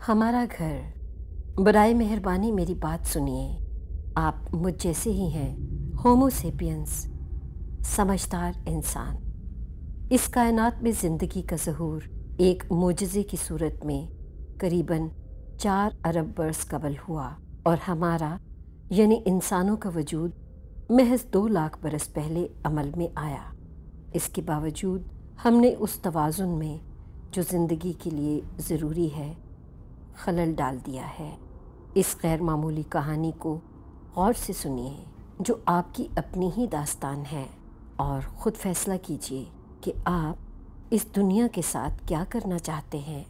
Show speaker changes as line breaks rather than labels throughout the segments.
ہمارا گھر، برائے مہربانی میری بات سنیے۔ آپ مجھ جیسے ہی ہیں، ہومو سیپینس، سمجھدار انسان۔ اس کائنات میں زندگی کا ظہور ایک معجزے کی صورت میں قریباً 4 ارب برس قبل ہوا، اور ہمارا یعنی انسانوں کا وجود محض 2 لاکھ برس پہلے عمل میں آیا۔ اس کے باوجود ہم نے اس توازن میں جو زندگی کے لیے ضروری ہے خلل ڈال دیا ہے۔ اس غیر معمولی کہانی کو غور سے سنیے جو آپ کی اپنی ہی داستان ہے، اور خود فیصلہ کیجیے کہ آپ اس دنیا کے ساتھ کیا کرنا چاہتے ہیں۔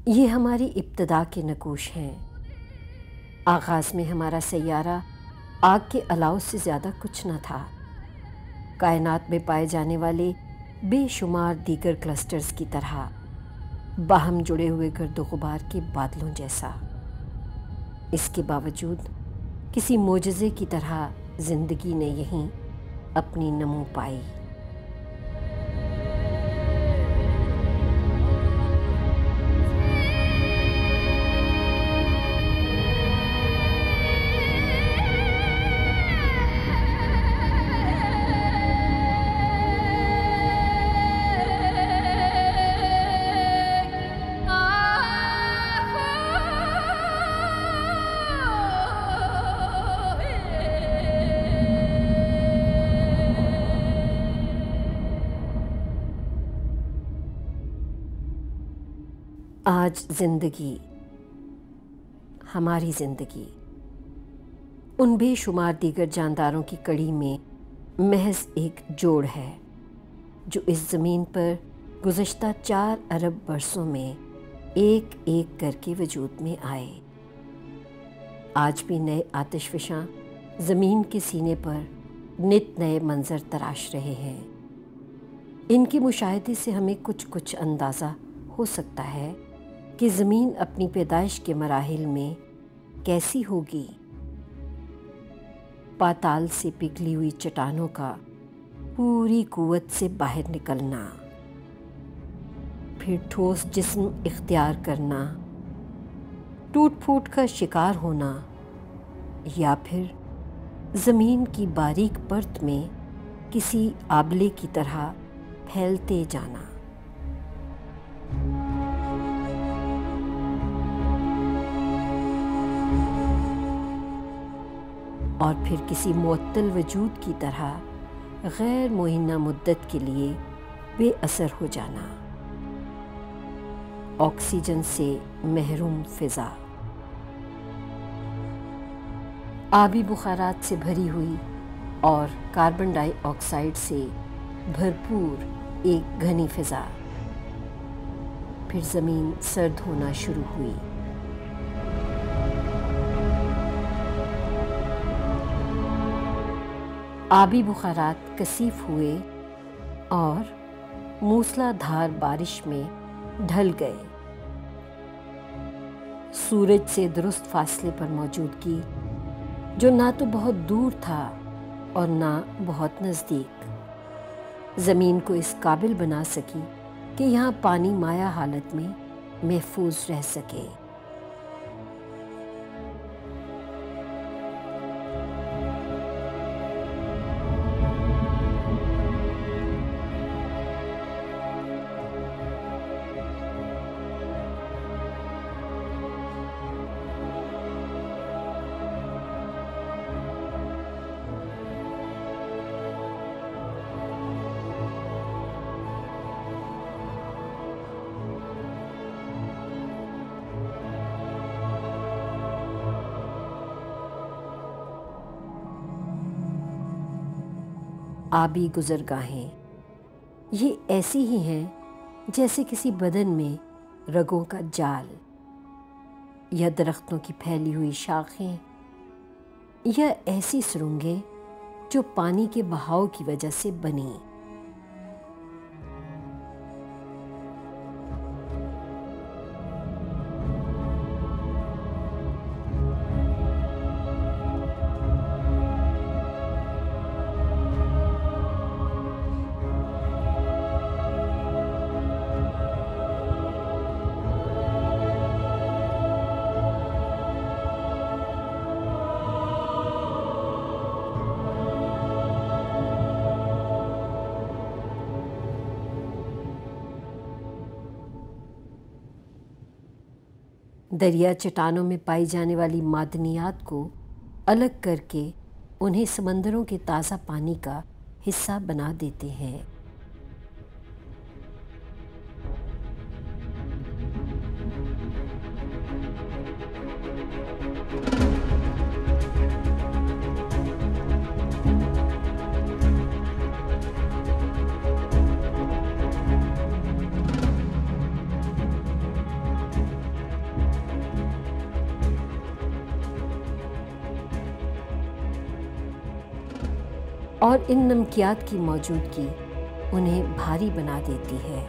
یہ ہماری ابتدا کے نقوش ہیں۔ آغاز میں ہمارا سیارہ آگ کے الاؤ سے زیادہ کچھ نہ تھا، کائنات میں پائے جانے والے بے شمار دیگر کلسٹرز کی طرح باہم جڑے ہوئے گرد و غبار کے بادلوں جیسا۔ اس کے باوجود کسی معجزے کی طرح زندگی نے یہیں اپنی نمو پائی۔ آج زندگی، ہماری زندگی، ان بے شمار دیگر جانداروں کی کڑی میں محض ایک جوڑ ہے جو اس زمین پر گزشتہ 4 ارب برسوں میں ایک ایک کر کے وجود میں آئے۔ آج بھی نئے آتش فشاں زمین کے سینے پر نت نئے منظر تراش رہے ہیں۔ ان کے مشاہدے سے ہمیں کچھ اندازہ ہو سکتا ہے کہ زمین اپنی پیدائش کے مراحل میں کیسی ہوگی۔ پاتال سے پگھلی ہوئی چٹانوں کا پوری قوت سے باہر نکلنا، پھر ٹھوس جسم اختیار کرنا، ٹوٹ پھوٹ کا شکار ہونا، یا پھر زمین کی باریک پرت میں کسی آبلے کی طرح پھیلتے جانا۔ اور پھر کسی معطل وجود کی طرح غیر معینہ مدت کے لیے بے اثر ہو جانا۔ آکسیجن سے محروم فضا، آبی بخارات سے بھری ہوئی اور کاربن ڈائی آکسائیڈ سے بھرپور ایک گھنی فضا، پھر زمین سرد ہونا شروع ہوئی۔ آبی بخارات کثیف ہوئے اور موسلا دھار بارش میں ڈھل گئے۔ سورج سے درست فاصلے پر موجودگی، جو نہ تو بہت دور تھا اور نہ بہت نزدیک، زمین کو اس قابل بنا سکی کہ یہاں پانی مائع حالت میں محفوظ رہ سکے۔ آبی گزرگاہیں یہ ایسی ہی ہیں جیسے کسی بدن میں رگوں کا جال یا درختوں کی پھیلی ہوئی شاخیں یا ایسی سرنگیں جو پانی کے بہاؤ کی وجہ سے بنی۔ دریا چٹانوں میں پائی جانے والی معدنیات کو الگ کر کے انہیں سمندروں کے تازہ پانی کا حصہ بنا دیتے ہیں۔ اور ان نمکیات کی موجودگی انہیں بھاری بنا دیتی ہے۔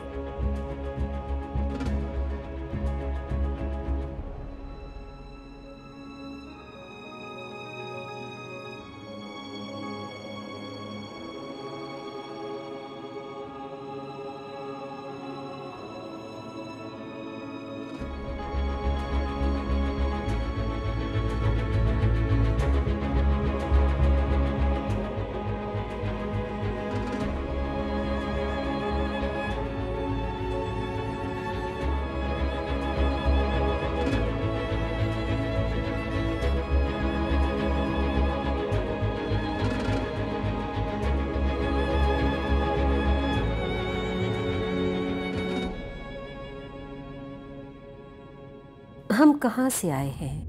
ہم کہاں سے آئے ہیں؟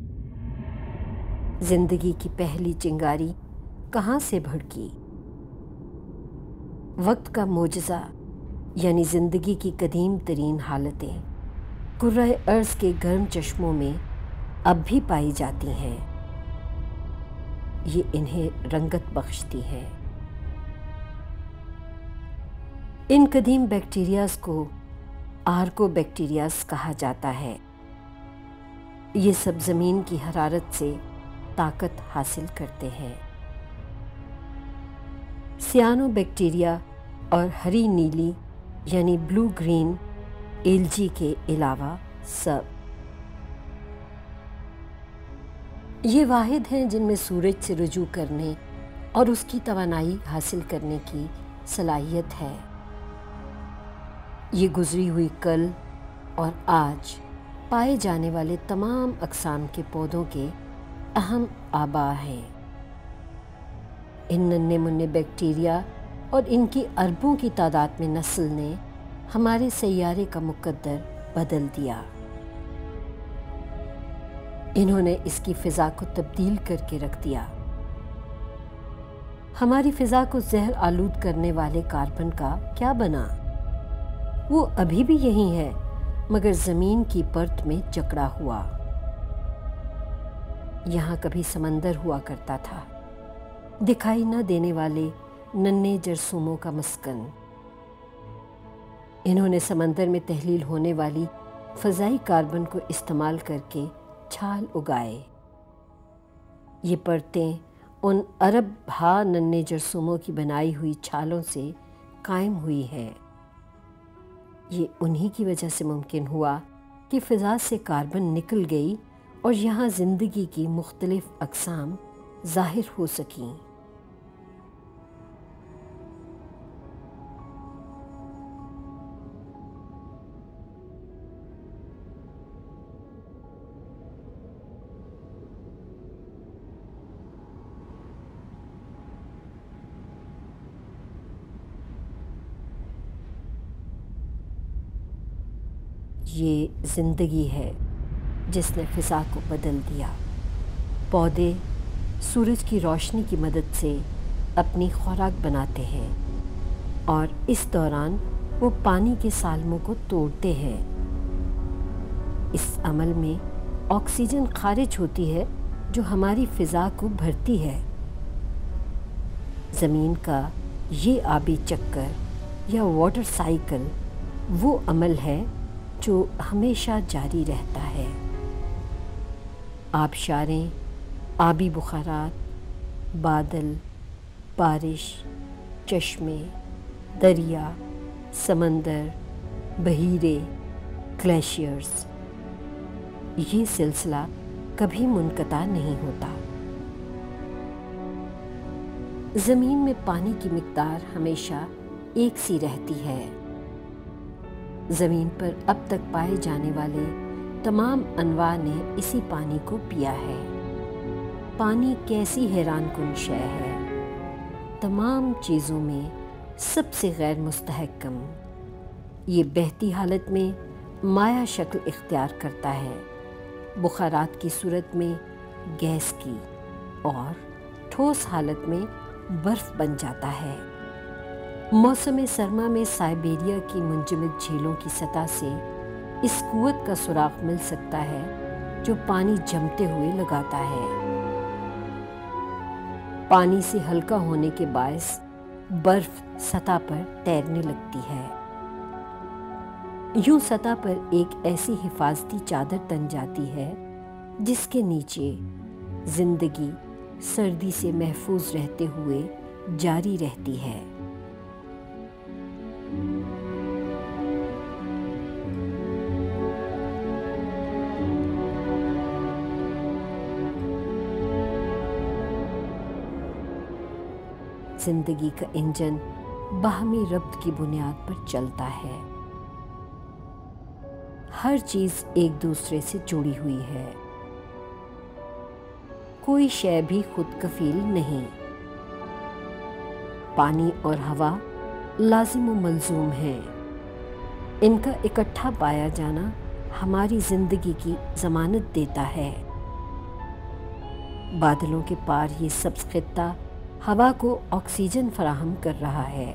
زندگی کی پہلی چنگاری کہاں سے بھڑکی؟ وقت کا معجزہ یعنی زندگی کی قدیم ترین حالتیں کرۂ ارض کے گرم چشموں میں اب بھی پائی جاتی ہیں۔ یہ انہیں رنگت بخشتی ہے۔ ان قدیم بیکٹیریاز کو آرکو بیکٹیریاز کہا جاتا ہے۔ یہ سب زمین کی حرارت سے طاقت حاصل کرتے ہیں۔ سیانو بیکٹیریا اور ہری نیلی یعنی بلو گرین ایلجی کے علاوہ سب یہ واحد ہیں جن میں سورج سے رجوع کرنے اور اس کی توانائی حاصل کرنے کی صلاحیت ہے۔ یہ گزری ہوئی کل اور آج پائے جانے والے تمام اقسام کے پودوں کے اہم آباء ہیں۔ ان ننھے منھے بیکٹیریا اور ان کی اربوں کی تعداد میں نسل نے ہمارے سیارے کا مقدر بدل دیا۔ انہوں نے اس کی فضا کو تبدیل کر کے رکھ دیا۔ ہماری فضا کو زہر آلود کرنے والے کاربن کا کیا بنا؟ وہ ابھی بھی یہی ہے، مگر زمین کی پرت میں جکڑا ہوا۔ یہاں کبھی سمندر ہوا کرتا تھا، دکھائی نہ دینے والے ننھے جرثوموں کا مسکن۔ انہوں نے سمندر میں تحلیل ہونے والی فضائی کاربن کو استعمال کر کے چھال اگائے۔ یہ پرتیں ان ارب ہا ننھے جرثوموں کی بنائی ہوئی چھالوں سے قائم ہوئی ہے۔ یہ انہی کی وجہ سے ممکن ہوا کہ فضا سے کاربن نکل گئی اور یہاں زندگی کی مختلف اقسام ظاہر ہو سکیں۔ یہ زندگی ہے جس نے فضا کو بدل دیا۔ پودے سورج کی روشنی کی مدد سے اپنی خوراک بناتے ہیں اور اس دوران وہ پانی کے سالموں کو توڑتے ہیں۔ اس عمل میں آکسیجن خارج ہوتی ہے جو ہماری فضا کو بھرتی ہے۔ زمین کا یہ آبی چکر یا واٹر سائیکل وہ عمل ہے جو ہمیشہ جاری رہتا ہے۔ آبشاریں، آبی بخارات، بادل، بارش، چشمے، دریا، سمندر، بحیرے، گلیشیئرز، یہ سلسلہ کبھی منقطع نہیں ہوتا۔ زمین میں پانی کی مقدار ہمیشہ ایک سی رہتی ہے۔ زمین پر اب تک پائے جانے والے تمام انواع نے اسی پانی کو پیا ہے۔ پانی کیسی حیران کن شے ہے، تمام چیزوں میں سب سے غیر مستحکم۔ یہ بہتی حالت میں مائع شکل اختیار کرتا ہے، بخارات کی صورت میں گیس کی، اور ٹھوس حالت میں برف بن جاتا ہے۔ موسم سرما میں سائبیریا کی منجمد جھیلوں کی سطح سے اس قوت کا سراغ مل سکتا ہے جو پانی جمتے ہوئے لگاتا ہے۔ پانی سے ہلکا ہونے کے باعث برف سطح پر تیرنے لگتی ہے۔ یوں سطح پر ایک ایسی حفاظتی چادر تن جاتی ہے جس کے نیچے زندگی سردی سے محفوظ رہتے ہوئے جاری رہتی ہے۔ زندگی کا انجن باہمی ربط کی بنیاد پر چلتا ہے۔ ہر چیز ایک دوسرے سے جڑی ہوئی ہے، کوئی شے بھی خود کفیل نہیں۔ پانی اور ہوا لازم و ملزوم ہیں، ان کا اکٹھا پایا جانا ہماری زندگی کی ضمانت دیتا ہے۔ بادلوں کے پار یہ سبز خطہ ہوا کو آکسیجن فراہم کر رہا ہے۔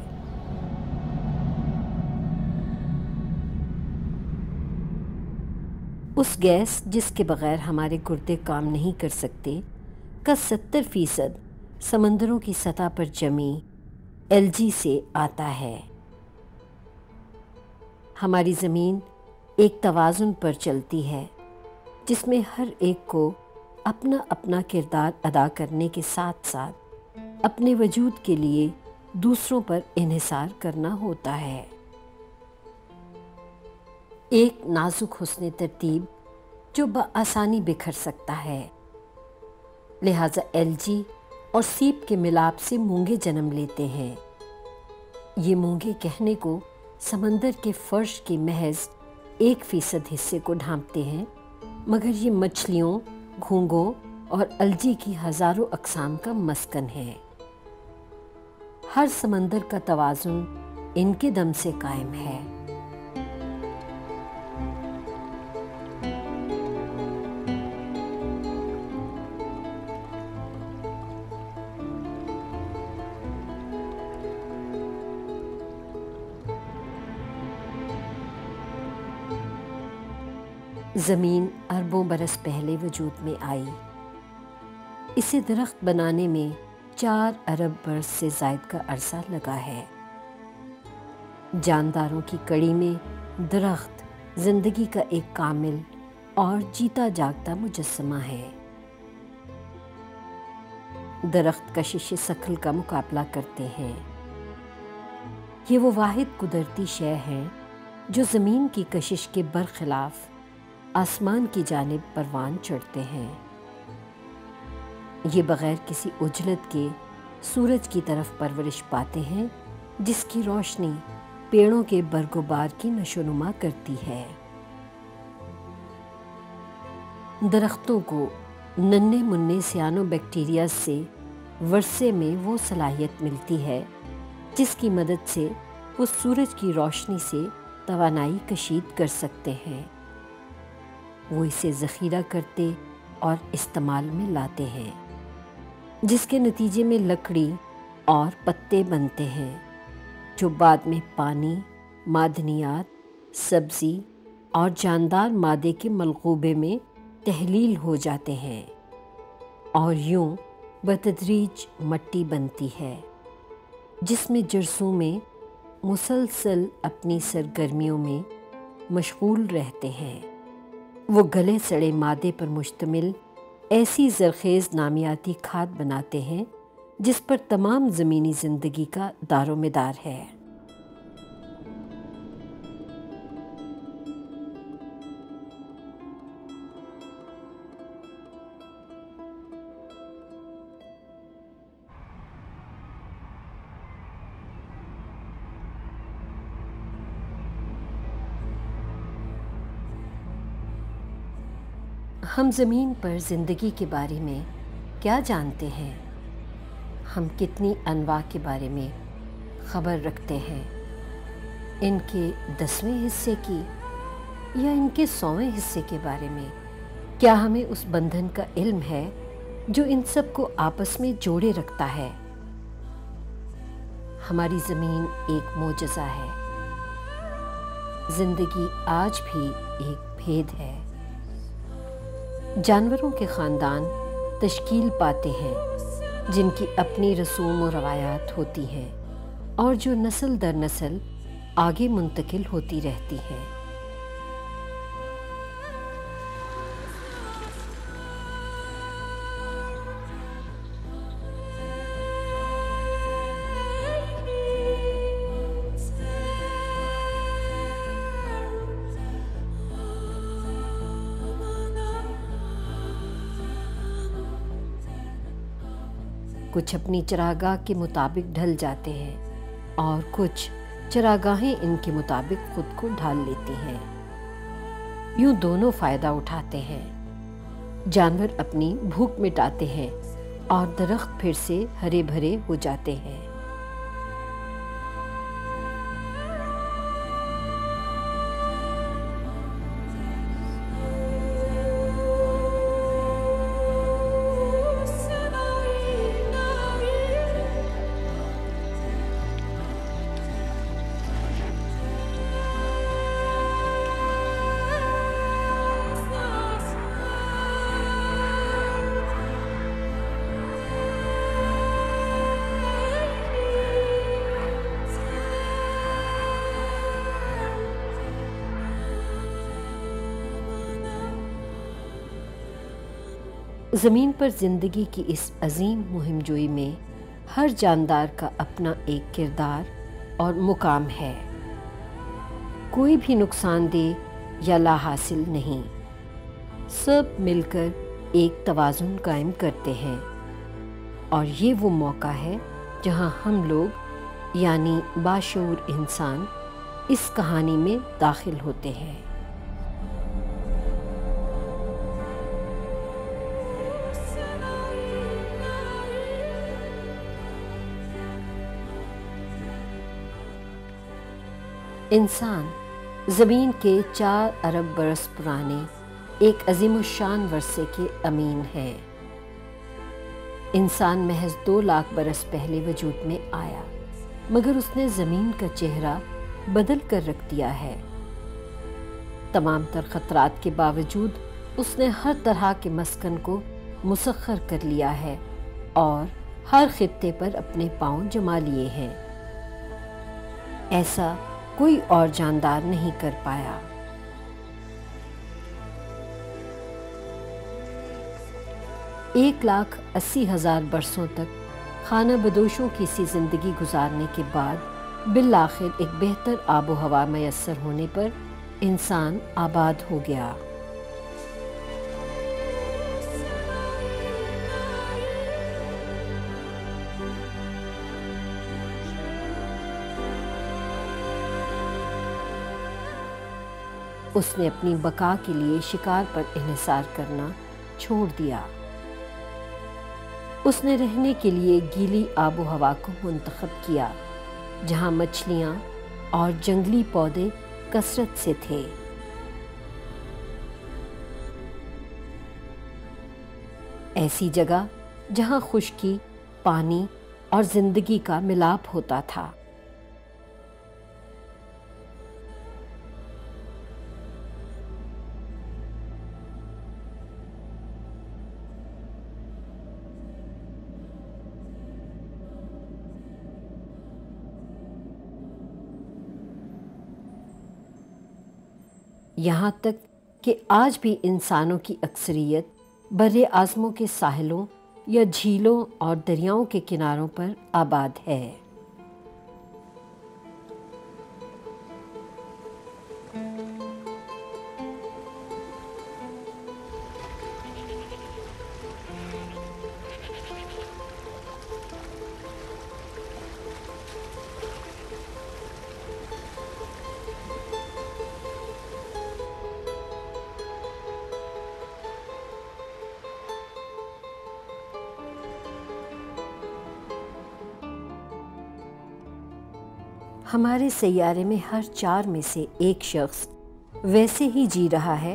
اس گیس جس کے بغیر ہمارے گردے کام نہیں کر سکتے کا 70% سمندروں کی سطح پر جمی الجی سے آتا ہے۔ ہماری زمین ایک توازن پر چلتی ہے جس میں ہر ایک کو اپنا اپنا کردار ادا کرنے کے ساتھ ساتھ اپنے وجود کے لیے دوسروں پر انحصار کرنا ہوتا ہے۔ ایک نازک حسن ترتیب جو بآسانی بکھر سکتا ہے، لہٰذا الجی اور سیپ کے ملاپ سے مونگے جنم لیتے ہیں۔ یہ مونگے کہنے کو سمندر کے فرش کے محض 1% حصے کو ڈھانپتے ہیں، مگر یہ مچھلیوں، گھونگھوں اور الجی کی ہزاروں اقسام کا مسکن ہے۔ ہر سمندر کا توازن ان کے دم سے قائم ہے۔ زمین اربوں برس پہلے وجود میں آئی۔ اسے درخت بنانے میں 4 ارب برس سے زائد کا عرصہ لگا ہے۔ جانداروں کی کڑی میں درخت زندگی کا ایک کامل اور جیتا جاگتا مجسمہ ہے۔ درخت کشش ثقل کا مقابلہ کرتے ہیں۔ یہ وہ واحد قدرتی شے ہیں جو زمین کی کشش کے برخلاف آسمان کی جانب پروان چڑھتے ہیں۔ یہ بغیر کسی عجلت کے سورج کی طرف پرورش پاتے ہیں جس کی روشنی پیڑوں کے برگ و بار کی نشو نما کرتی ہے۔ درختوں کو ننھے منھے سیانو بیکٹیریا سے ورثے میں وہ صلاحیت ملتی ہے جس کی مدد سے وہ سورج کی روشنی سے توانائی کشید کر سکتے ہیں۔ وہ اسے ذخیرہ کرتے اور استعمال میں لاتے ہیں، جس کے نتیجے میں لکڑی اور پتے بنتے ہیں جو بعد میں پانی، معدنیات، سبزی اور جاندار مادے کے ملغوبے میں تحلیل ہو جاتے ہیں۔ اور یوں بتدریج مٹی بنتی ہے جس میں جرسوں میں مسلسل اپنی سرگرمیوں میں مشغول رہتے ہیں۔ وہ گلے سڑے مادے پر مشتمل ایسی زرخیز نامیاتی کھاد بناتے ہیں جس پر تمام زمینی زندگی کا دار و مدار ہے۔ ہم زمین پر زندگی کے بارے میں کیا جانتے ہیں؟ ہم کتنی انواع کے بارے میں خبر رکھتے ہیں؟ ان کے 10ویں حصے کی یا ان کے 100ویں حصے کے بارے میں؟ کیا ہمیں اس بندھن کا علم ہے جو ان سب کو آپس میں جوڑے رکھتا ہے؟ ہماری زمین ایک معجزہ ہے۔ زندگی آج بھی ایک بھید ہے۔ جانوروں کے خاندان تشکیل پاتے ہیں جن کی اپنی رسوم و روایات ہوتی ہیں اور جو نسل در نسل آگے منتقل ہوتی رہتی ہیں۔ کچھ اپنی چراگاہ کے مطابق ڈھل جاتے ہیں اور کچھ چراگاہیں ان کے مطابق خود کو ڈھال لیتی ہیں۔ یوں دونوں فائدہ اٹھاتے ہیں۔ جانور اپنی بھوک مٹاتے ہیں اور درخت پھر سے ہرے بھرے ہو جاتے ہیں۔ زمین پر زندگی کی اس عظیم مہم جوئی میں ہر جاندار کا اپنا ایک کردار اور مقام ہے۔ کوئی بھی نقصان دہ یا لا حاصل نہیں، سب مل کر ایک توازن قائم کرتے ہیں، اور یہ وہ موقع ہے جہاں ہم لوگ یعنی باشعور انسان اس کہانی میں داخل ہوتے ہیں۔ انسان زمین کے 4 ارب برس پرانے ایک عظیم الشان ورثے کے امین ہیں۔ انسان محض 2 لاکھ برس پہلے وجود میں آیا، مگر اس نے زمین کا چہرہ بدل کر رکھ دیا ہے۔ تمام تر خطرات کے باوجود اس نے ہر طرح کے مسکن کو مسخر کر لیا ہے اور ہر خطے پر اپنے پاؤں جما لیے ہیں۔ ایسا کوئی اور جاندار نہیں کر پایا۔ 1,80,000 برسوں تک خانہ بدوشوں کی سی زندگی گزارنے کے بعد بالآخر ایک بہتر آب و ہوا میسر ہونے پر انسان آباد ہو گیا۔ اس نے اپنی بقا کے لیے شکار پر انحصار کرنا چھوڑ دیا۔ اس نے رہنے کے لیے گیلی آب و ہوا کو منتخب کیا جہاں مچھلیاں اور جنگلی پودے کثرت سے تھے۔ ایسی جگہ جہاں خشکی، پانی اور زندگی کا ملاپ ہوتا تھا۔ یہاں تک کہ آج بھی انسانوں کی اکثریت بر اعظموں کے ساحلوں یا جھیلوں اور دریاؤں کے کناروں پر آباد ہے۔ ہمارے سیارے میں ہر 4 میں سے ایک شخص ویسے ہی جی رہا ہے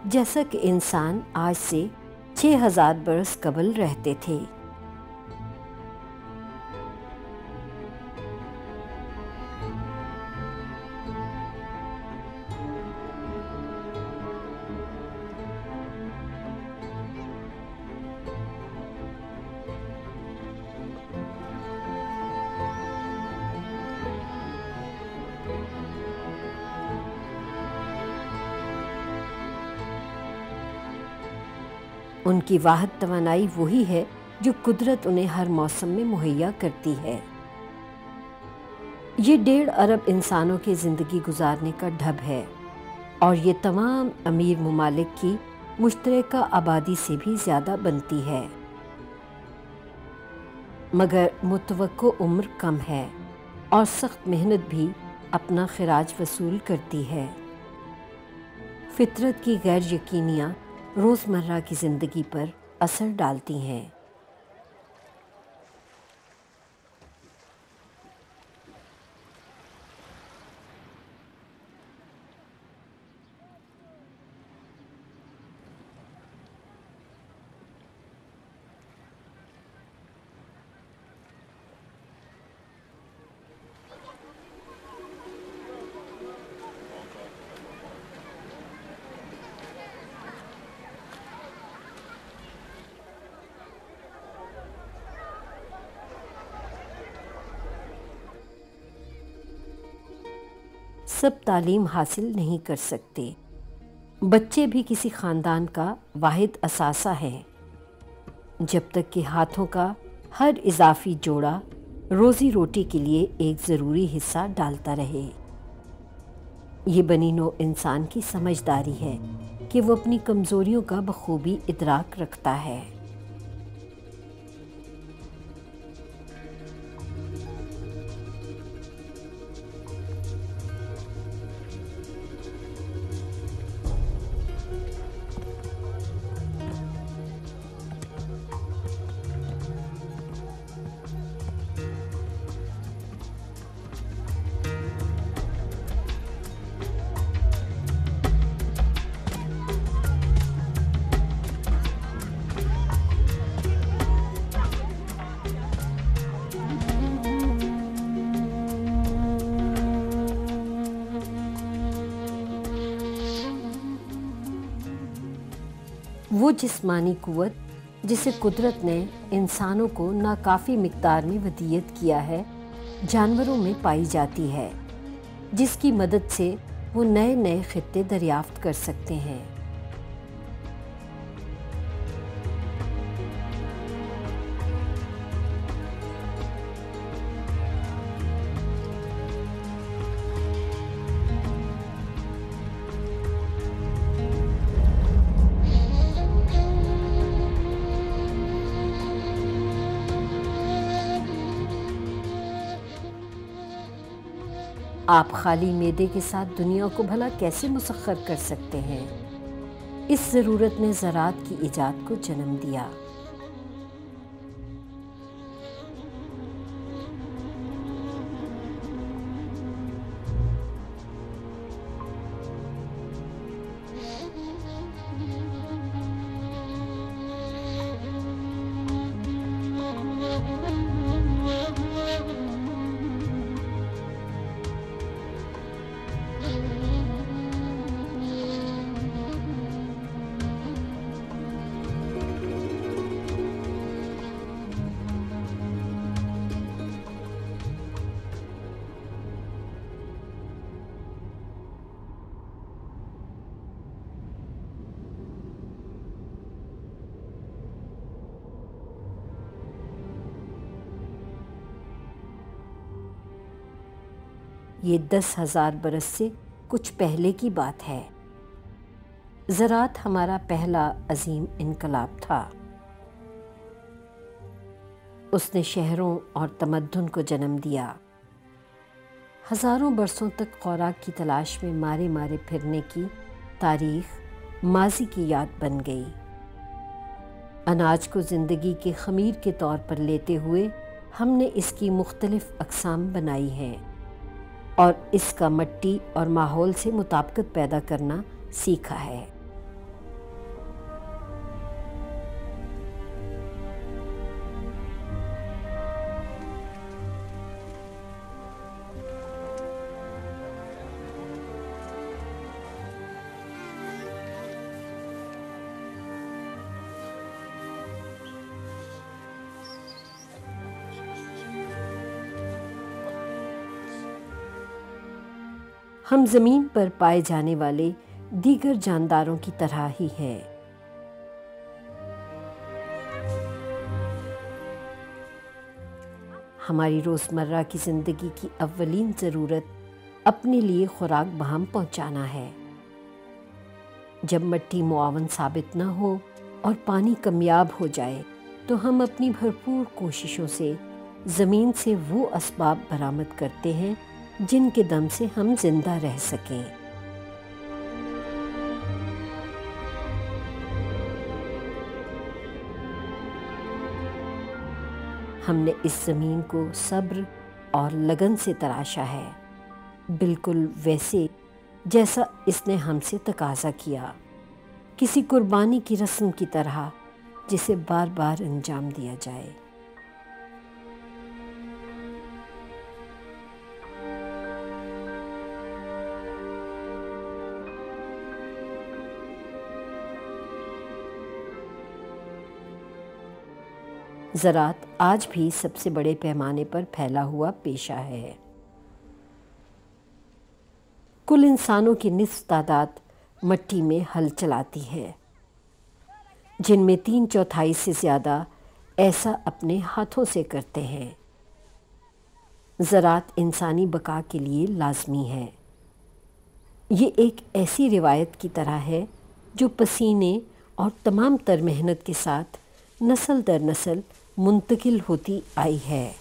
جیسا کہ انسان آج سے 6000 برس قبل رہتے تھے۔ ان کی واحد توانائی وہی ہے جو قدرت انہیں ہر موسم میں مہیا کرتی ہے۔ یہ 1.5 ارب انسانوں کے زندگی گزارنے کا ڈھب ہے، اور یہ تمام امیر ممالک کی مشترکہ آبادی سے بھی زیادہ بنتی ہے، مگر متوقع عمر کم ہے اور سخت محنت بھی اپنا خراج وصول کرتی ہے۔ فطرت کی غیر یقینیاں روزمرہ کی زندگی پر اثر ڈالتی ہیں۔ سب تعلیم حاصل نہیں کر سکتے۔ بچے بھی کسی خاندان کا واحد اثاثہ ہیں، جب تک کہ ہاتھوں کا ہر اضافی جوڑا روزی روٹی کے لیے ایک ضروری حصہ ڈالتا رہے۔ یہ بنی نوع انسان کی سمجھداری ہے کہ وہ اپنی کمزوریوں کا بخوبی ادراک رکھتا ہے۔ وہ جسمانی قوت جسے قدرت نے انسانوں کو ناکافی مقدار میں ودیعت کیا ہے، جانوروں میں پائی جاتی ہے، جس کی مدد سے وہ نئے نئے خطے دریافت کر سکتے ہیں۔ آپ خالی معدے کے ساتھ دنیا کو بھلا کیسے مسخر کر سکتے ہیں؟ اس ضرورت نے زراعت کی ایجاد کو جنم دیا۔ یہ 10,000 برس سے کچھ پہلے کی بات ہے۔ زراعت ہمارا پہلا عظیم انقلاب تھا۔ اس نے شہروں اور تمدن کو جنم دیا۔ ہزاروں برسوں تک خوراک کی تلاش میں مارے مارے پھرنے کی تاریخ ماضی کی یاد بن گئی۔ اناج کو زندگی کے خمیر کے طور پر لیتے ہوئے ہم نے اس کی مختلف اقسام بنائی ہیں اور اس کا مٹی اور ماحول سے مطابقت پیدا کرنا سیکھا ہے۔ ہم زمین پر پائے جانے والے دیگر جانداروں کی طرح ہی ہیں۔ ہماری روزمرہ کی زندگی کی اولین ضرورت اپنے لیے خوراک بہم پہنچانا ہے۔ جب مٹی معاون ثابت نہ ہو اور پانی کمیاب ہو جائے تو ہم اپنی بھرپور کوششوں سے زمین سے وہ اسباب برآمد کرتے ہیں جن کے دم سے ہم زندہ رہ سکیں۔ ہم نے اس زمین کو صبر اور لگن سے تراشا ہے، بالکل ویسے جیسا اس نے ہم سے تقاضا کیا، کسی قربانی کی رسم کی طرح جسے بار بار انجام دیا جائے۔ زراعت آج بھی سب سے بڑے پیمانے پر پھیلا ہوا پیشہ ہے۔ کل انسانوں کی نصف تعداد مٹی میں ہل چلاتی ہے، جن میں 3/4 سے زیادہ ایسا اپنے ہاتھوں سے کرتے ہیں۔ زراعت انسانی بقا کے لیے لازمی ہے۔ یہ ایک ایسی روایت کی طرح ہے جو پسینے اور تمام تر محنت کے ساتھ نسل در نسل منتقل ہوتی آئی ہے۔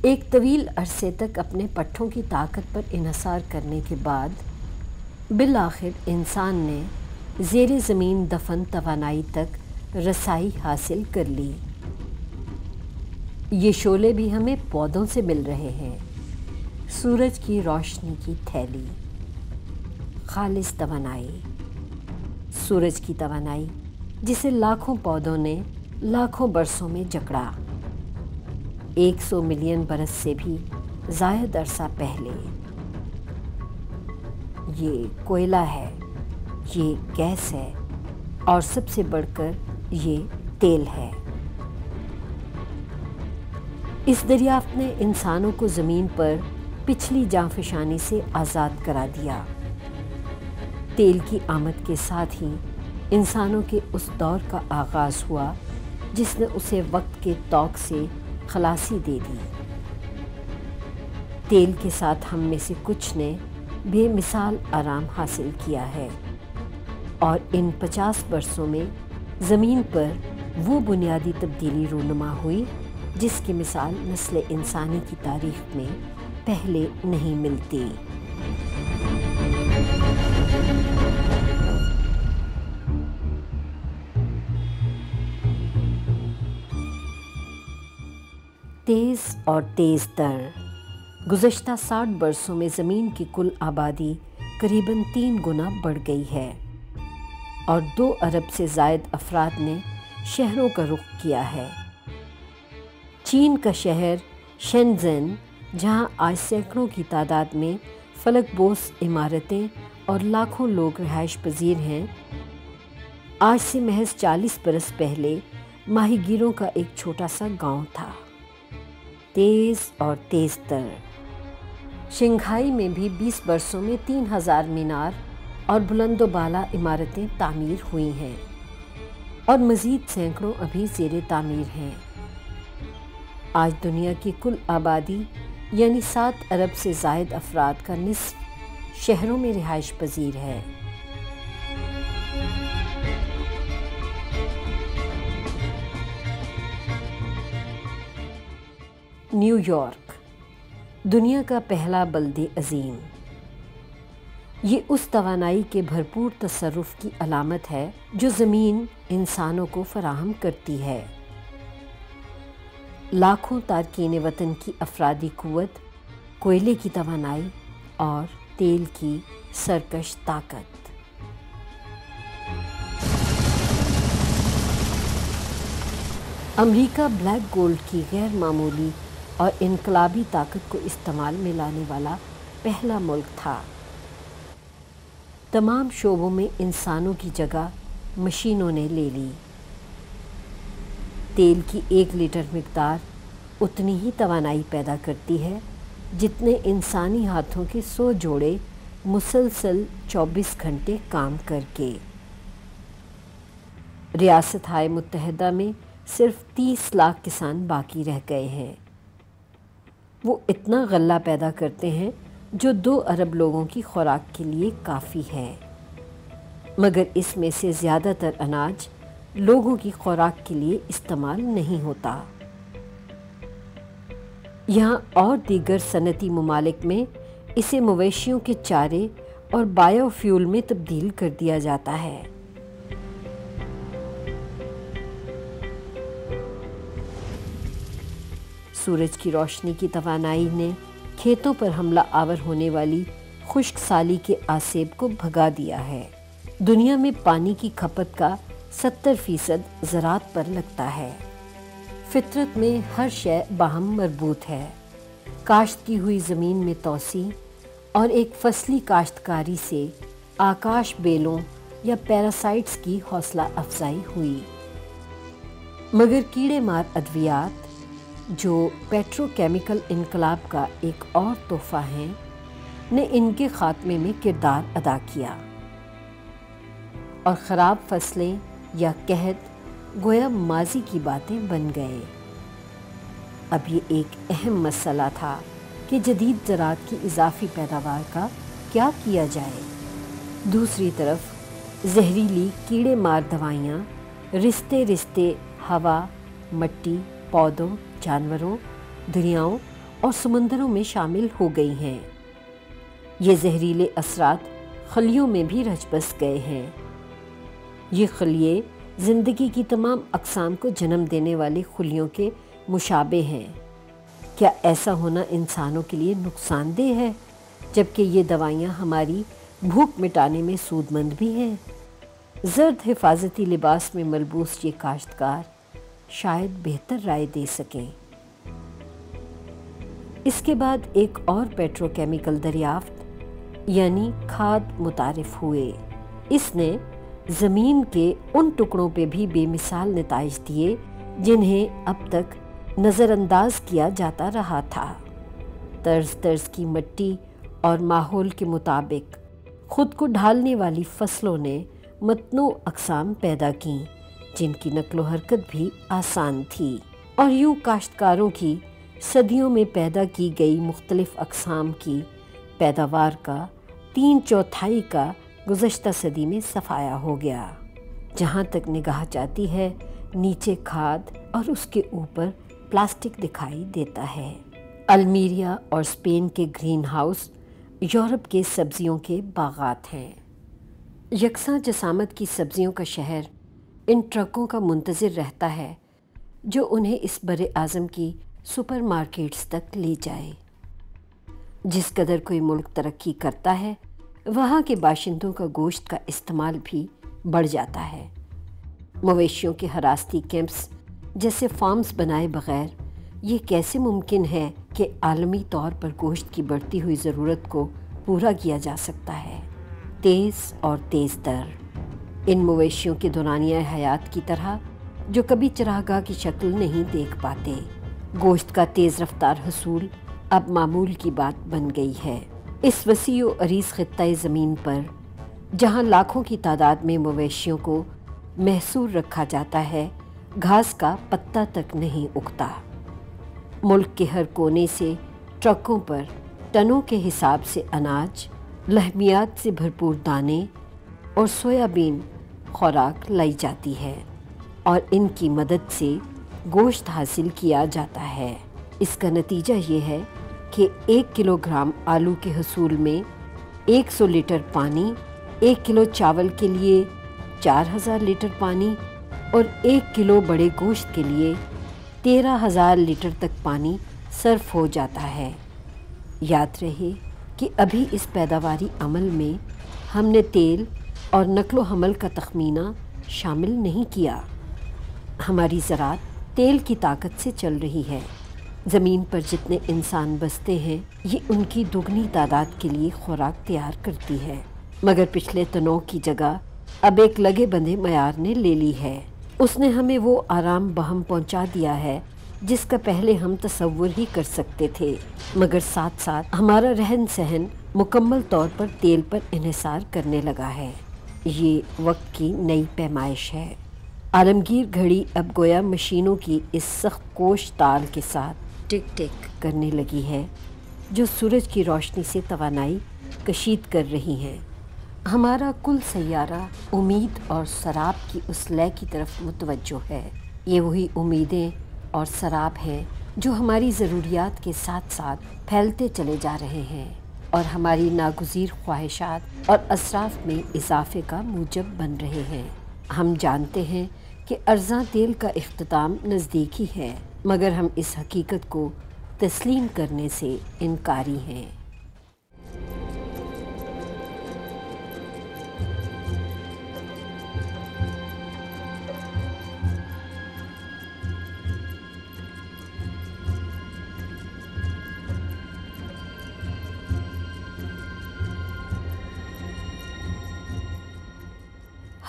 ایک طویل عرصے تک اپنے پٹھوں کی طاقت پر انحصار کرنے کے بعد بالآخر انسان نے زیر زمین دفن توانائی تک رسائی حاصل کر لی۔ یہ شعلے بھی ہمیں پودوں سے مل رہے ہیں، سورج کی روشنی کی تھیلی، خالص توانائی، سورج کی توانائی جسے لاکھوں پودوں نے لاکھوں برسوں میں جکڑا، 100 ملین برس سے بھی زائد عرصہ پہلے۔ یہ کوئلہ ہے، یہ گیس ہے، اور سب سے بڑھ کر یہ تیل ہے۔ اس دریافت نے انسانوں کو زمین پر پچھلی جانفشانی سے آزاد کرا دیا۔ تیل کی آمد کے ساتھ ہی انسانوں کے اس دور کا آغاز ہوا جس نے اسے وقت کے طوق سے خلاصی دے دی۔ تیل کے ساتھ ہم میں سے کچھ نے بے مثال آرام حاصل کیا ہے، اور ان 50 برسوں میں زمین پر وہ بنیادی تبدیلی رونما ہوئی جس کی مثال نسل انسانی کی تاریخ میں پہلے نہیں ملتی۔ تیز اور تیز تر گزشتہ 60 برسوں میں زمین کی کل آبادی قریباً 3 گنا بڑھ گئی ہے، اور 2 ارب سے زائد افراد نے شہروں کا رخ کیا ہے۔ چین کا شہر شینزن، جہاں آج سینکڑوں کی تعداد میں فلک بوس عمارتیں اور لاکھوں لوگ رہائش پذیر ہیں، آج سے محض 40 برس پہلے ماہی گیروں کا ایک چھوٹا سا گاؤں تھا۔ تیز اور تیز تر شنگھائی میں بھی 20 برسوں میں 3000 مینار اور بلند و بالا عمارتیں تعمیر ہوئی ہیں، اور مزید سینکڑوں ابھی زیر تعمیر ہیں۔ آج دنیا کی کل آبادی یعنی 7 ارب سے زائد افراد کا نصف شہروں میں رہائش پذیر ہے۔ نیو یارک، دنیا کا پہلا بلدِ عظیم، یہ اس توانائی کے بھرپور تصرف کی علامت ہے جو زمین انسانوں کو فراہم کرتی ہے۔ لاکھوں تارکین وطن کی افرادی قوت، کوئلے کی توانائی اور تیل کی سرکش طاقت۔ امریکہ بلیک گولڈ کی غیر معمولی اور انقلابی طاقت کو استعمال میں لانے والا پہلا ملک تھا۔ تمام شعبوں میں انسانوں کی جگہ مشینوں نے لے لی۔ تیل کی 1 لیٹر مقدار اتنی ہی توانائی پیدا کرتی ہے جتنے انسانی ہاتھوں کے 100 جوڑے مسلسل 24 گھنٹے کام کر کے۔ ریاستہائے متحدہ میں صرف 30 لاکھ کسان باقی رہ گئے ہیں۔ وہ اتنا غلہ پیدا کرتے ہیں جو 2 ارب لوگوں کی خوراک کے لیے کافی ہے، مگر اس میں سے زیادہ تر اناج لوگوں کی خوراک کے لیے استعمال نہیں ہوتا۔ یہاں اور دیگر صنعتی ممالک میں اسے مویشیوں کے چارے اور بایو فیول میں تبدیل کر دیا جاتا ہے۔ سورج کی روشنی کی توانائی نے کھیتوں پر حملہ آور ہونے والی خشک سالی کے آسیب کو بھگا دیا ہے۔ دنیا میں پانی کی کھپت کا 70% زراعت پر لگتا ہے۔ فطرت میں ہر شے باہم مربوط ہے۔ کاشت کی ہوئی زمین میں توسیع اور ایک فصلی کاشتکاری سے آکاش بیلوں یا پیراسائٹس کی حوصلہ افزائی ہوئی، مگر کیڑے مار ادویات جو پیٹرو کیمیکل انقلاب کا ایک اور تحفہ ہیں نے ان کے خاتمے میں کردار ادا کیا، اور خراب فصلیں یا قحط گویا ماضی کی باتیں بن گئے۔ اب یہ ایک اہم مسئلہ تھا کہ جدید زراعت کی اضافی پیداوار کا کیا کیا جائے۔ دوسری طرف زہریلی کیڑے مار دوائیاں رشتے رشتے ہوا، مٹی، پودوں، جانوروں، دریاؤں اور سمندروں میں شامل ہو گئی ہیں۔ یہ زہریلے اثرات خلیوں میں بھی رچ بس گئے ہیں۔ یہ خلیے زندگی کی تمام اقسام کو جنم دینے والے خلیوں کے مشابہ ہیں۔ کیا ایسا ہونا انسانوں کے لیے نقصان دہ ہے، جبکہ یہ دوائیاں ہماری بھوک مٹانے میں سود مند بھی ہیں؟ زرد حفاظتی لباس میں ملبوس یہ کاشتکار شاید بہتر رائے دے سکیں۔ اس کے بعد ایک اور پیٹرو کیمیکل دریافت یعنی کھاد متعارف ہوئے۔ اس نے زمین کے ان ٹکڑوں پہ بھی بے مثال نتائج دیے جنہیں اب تک نظر انداز کیا جاتا رہا تھا۔ طرز طرز کی مٹی اور ماحول کے مطابق خود کو ڈھالنے والی فصلوں نے متنوع اقسام پیدا کیں جن کی نقل و حرکت بھی آسان تھی، اور یوں کاشتکاروں کی صدیوں میں پیدا کی گئی مختلف اقسام کی پیداوار کا 3/4 کا گزشتہ صدی میں صفایا ہو گیا۔ جہاں تک نگاہ جاتی ہے نیچے کھاد اور اس کے اوپر پلاسٹک دکھائی دیتا ہے۔ المیریا اور اسپین کے گرین ہاؤس یورپ کے سبزیوں کے باغات ہیں۔ یکساں جسامت کی سبزیوں کا شہر ان ٹرکوں کا منتظر رہتا ہے جو انہیں اس بر اعظم کی سپر مارکیٹس تک لے جائے۔ جس قدر کوئی ملک ترقی کرتا ہے وہاں کے باشندوں کا گوشت کا استعمال بھی بڑھ جاتا ہے۔ مویشیوں کے حراستی کیمپس جیسے فارمز بنائے بغیر یہ کیسے ممکن ہے کہ عالمی طور پر گوشت کی بڑھتی ہوئی ضرورت کو پورا کیا جا سکتا ہے؟ تیز اور تیز تر ان مویشیوں کے دورانیہ حیات کی طرح جو کبھی چراگاہ کی شکل نہیں دیکھ پاتے، گوشت کا تیز رفتار حصول اب معمول کی بات بن گئی ہے۔ اس وسیع و عریض خطۂ زمین پر جہاں لاکھوں کی تعداد میں مویشیوں کو محصور رکھا جاتا ہے، گھاس کا پتا تک نہیں اگتا۔ ملک کے ہر کونے سے ٹرکوں پر ٹنوں کے حساب سے اناج، لحمیات سے بھرپور دانے اور سویابین خوراک لائی جاتی ہے اور ان کی مدد سے گوشت حاصل کیا جاتا ہے۔ اس کا نتیجہ یہ ہے کہ 1 کلو گرام آلو کے حصول میں 100 لیٹر پانی، 1 کلو چاول کے لیے 4000 لیٹر پانی اور 1 کلو بڑے گوشت کے لیے 13000 لیٹر تک پانی صرف ہو جاتا ہے۔ یاد رہے کہ ابھی اس پیداواری عمل میں ہم نے تیل اور نقل و حمل کا تخمینہ شامل نہیں کیا۔ ہماری زراعت تیل کی طاقت سے چل رہی ہے۔ زمین پر جتنے انسان بستے ہیں یہ ان کی دگنی تعداد کے لیے خوراک تیار کرتی ہے، مگر پچھلے تنوع کی جگہ اب ایک لگے بندھے معیار نے لے لی ہے۔ اس نے ہمیں وہ آرام بہم پہنچا دیا ہے جس کا پہلے ہم تصور ہی کر سکتے تھے، مگر ساتھ ساتھ ہمارا رہن سہن مکمل طور پر تیل پر انحصار کرنے لگا ہے۔ یہ وقت کی نئی پیمائش ہے۔ عالمگیر گھڑی اب گویا مشینوں کی اس سخت کوش تال کے ساتھ ٹک ٹک کرنے لگی ہے جو سورج کی روشنی سے توانائی کشید کر رہی ہیں۔ ہمارا کل سیارہ امید اور سراب کی اس لے کی طرف متوجہ ہے۔ یہ وہی امیدیں اور سراب ہیں جو ہماری ضروریات کے ساتھ ساتھ پھیلتے چلے جا رہے ہیں اور ہماری ناگزیر خواہشات اور اسراف میں اضافے کا موجب بن رہے ہیں۔ ہم جانتے ہیں کہ ارزاں تیل کا اختتام نزدیک ہی ہے، مگر ہم اس حقیقت کو تسلیم کرنے سے انکاری ہیں۔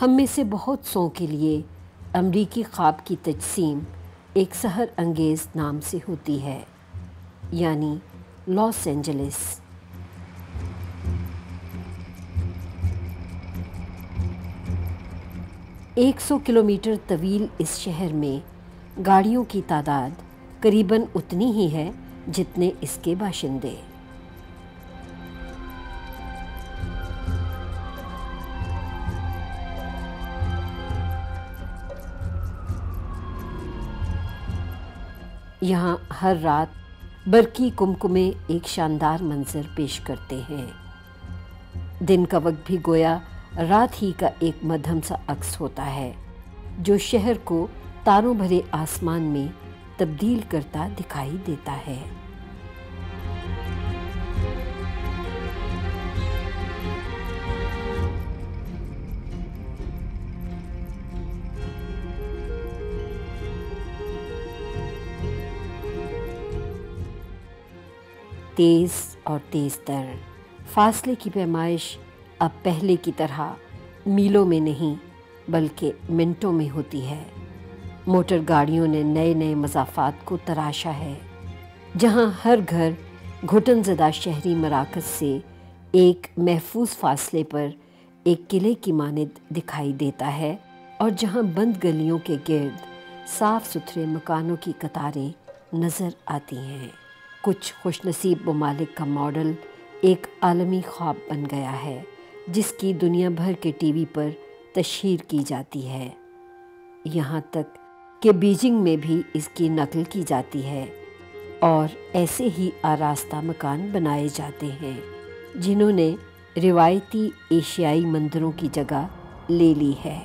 ہم میں سے بہت سوں کے لیے امریکی خواب کی تجسیم ایک سحر انگیز نام سے ہوتی ہے، یعنی لاس اینجلس۔ ایک 100 کلومیٹر طویل اس شہر میں گاڑیوں کی تعداد قریباً اتنی ہی ہے جتنے اس کے باشندے۔ یہاں ہر رات برقی کمکمے ایک شاندار منظر پیش کرتے ہیں۔ دن کا وقت بھی گویا رات ہی کا ایک مدھم سا عکس ہوتا ہے جو شہر کو تاروں بھرے آسمان میں تبدیل کرتا دکھائی دیتا ہے۔ تیز اور تیز تر فاصلے کی پیمائش اب پہلے کی طرح میلوں میں نہیں بلکہ منٹوں میں ہوتی ہے۔ موٹر گاڑیوں نے نئے نئے مسافات کو تراشا ہے، جہاں ہر گھر گھٹن زدہ شہری مراکز سے ایک محفوظ فاصلے پر ایک قلعے کی مانند دکھائی دیتا ہے، اور جہاں بند گلیوں کے گرد صاف ستھرے مکانوں کی قطاریں نظر آتی ہیں۔ کچھ خوش نصیب ممالک کا ماڈل ایک عالمی خواب بن گیا ہے جس کی دنیا بھر کے ٹی وی پر تشہیر کی جاتی ہے، یہاں تک کہ بیجنگ میں بھی اس کی نقل کی جاتی ہے، اور ایسے ہی آراستہ مکان بنائے جاتے ہیں جنہوں نے روایتی ایشیائی مندروں کی جگہ لے لی ہے۔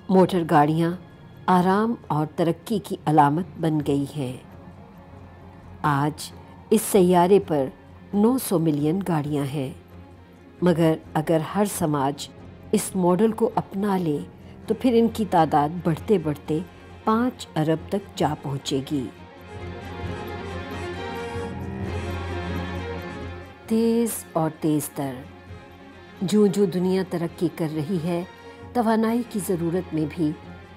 موٹر گاڑیاں آرام اور ترقی کی علامت بن گئی ہیں۔ آج اس سیارے پر 900 ملین گاڑیاں ہیں، مگر اگر ہر سماج اس ماڈل کو اپنا لے تو پھر ان کی تعداد بڑھتے بڑھتے 5 ارب تک جا پہنچے گی۔ تیز اور تیز تر جوں جوں دنیا ترقی کر رہی ہے، توانائی کی ضرورت میں بھی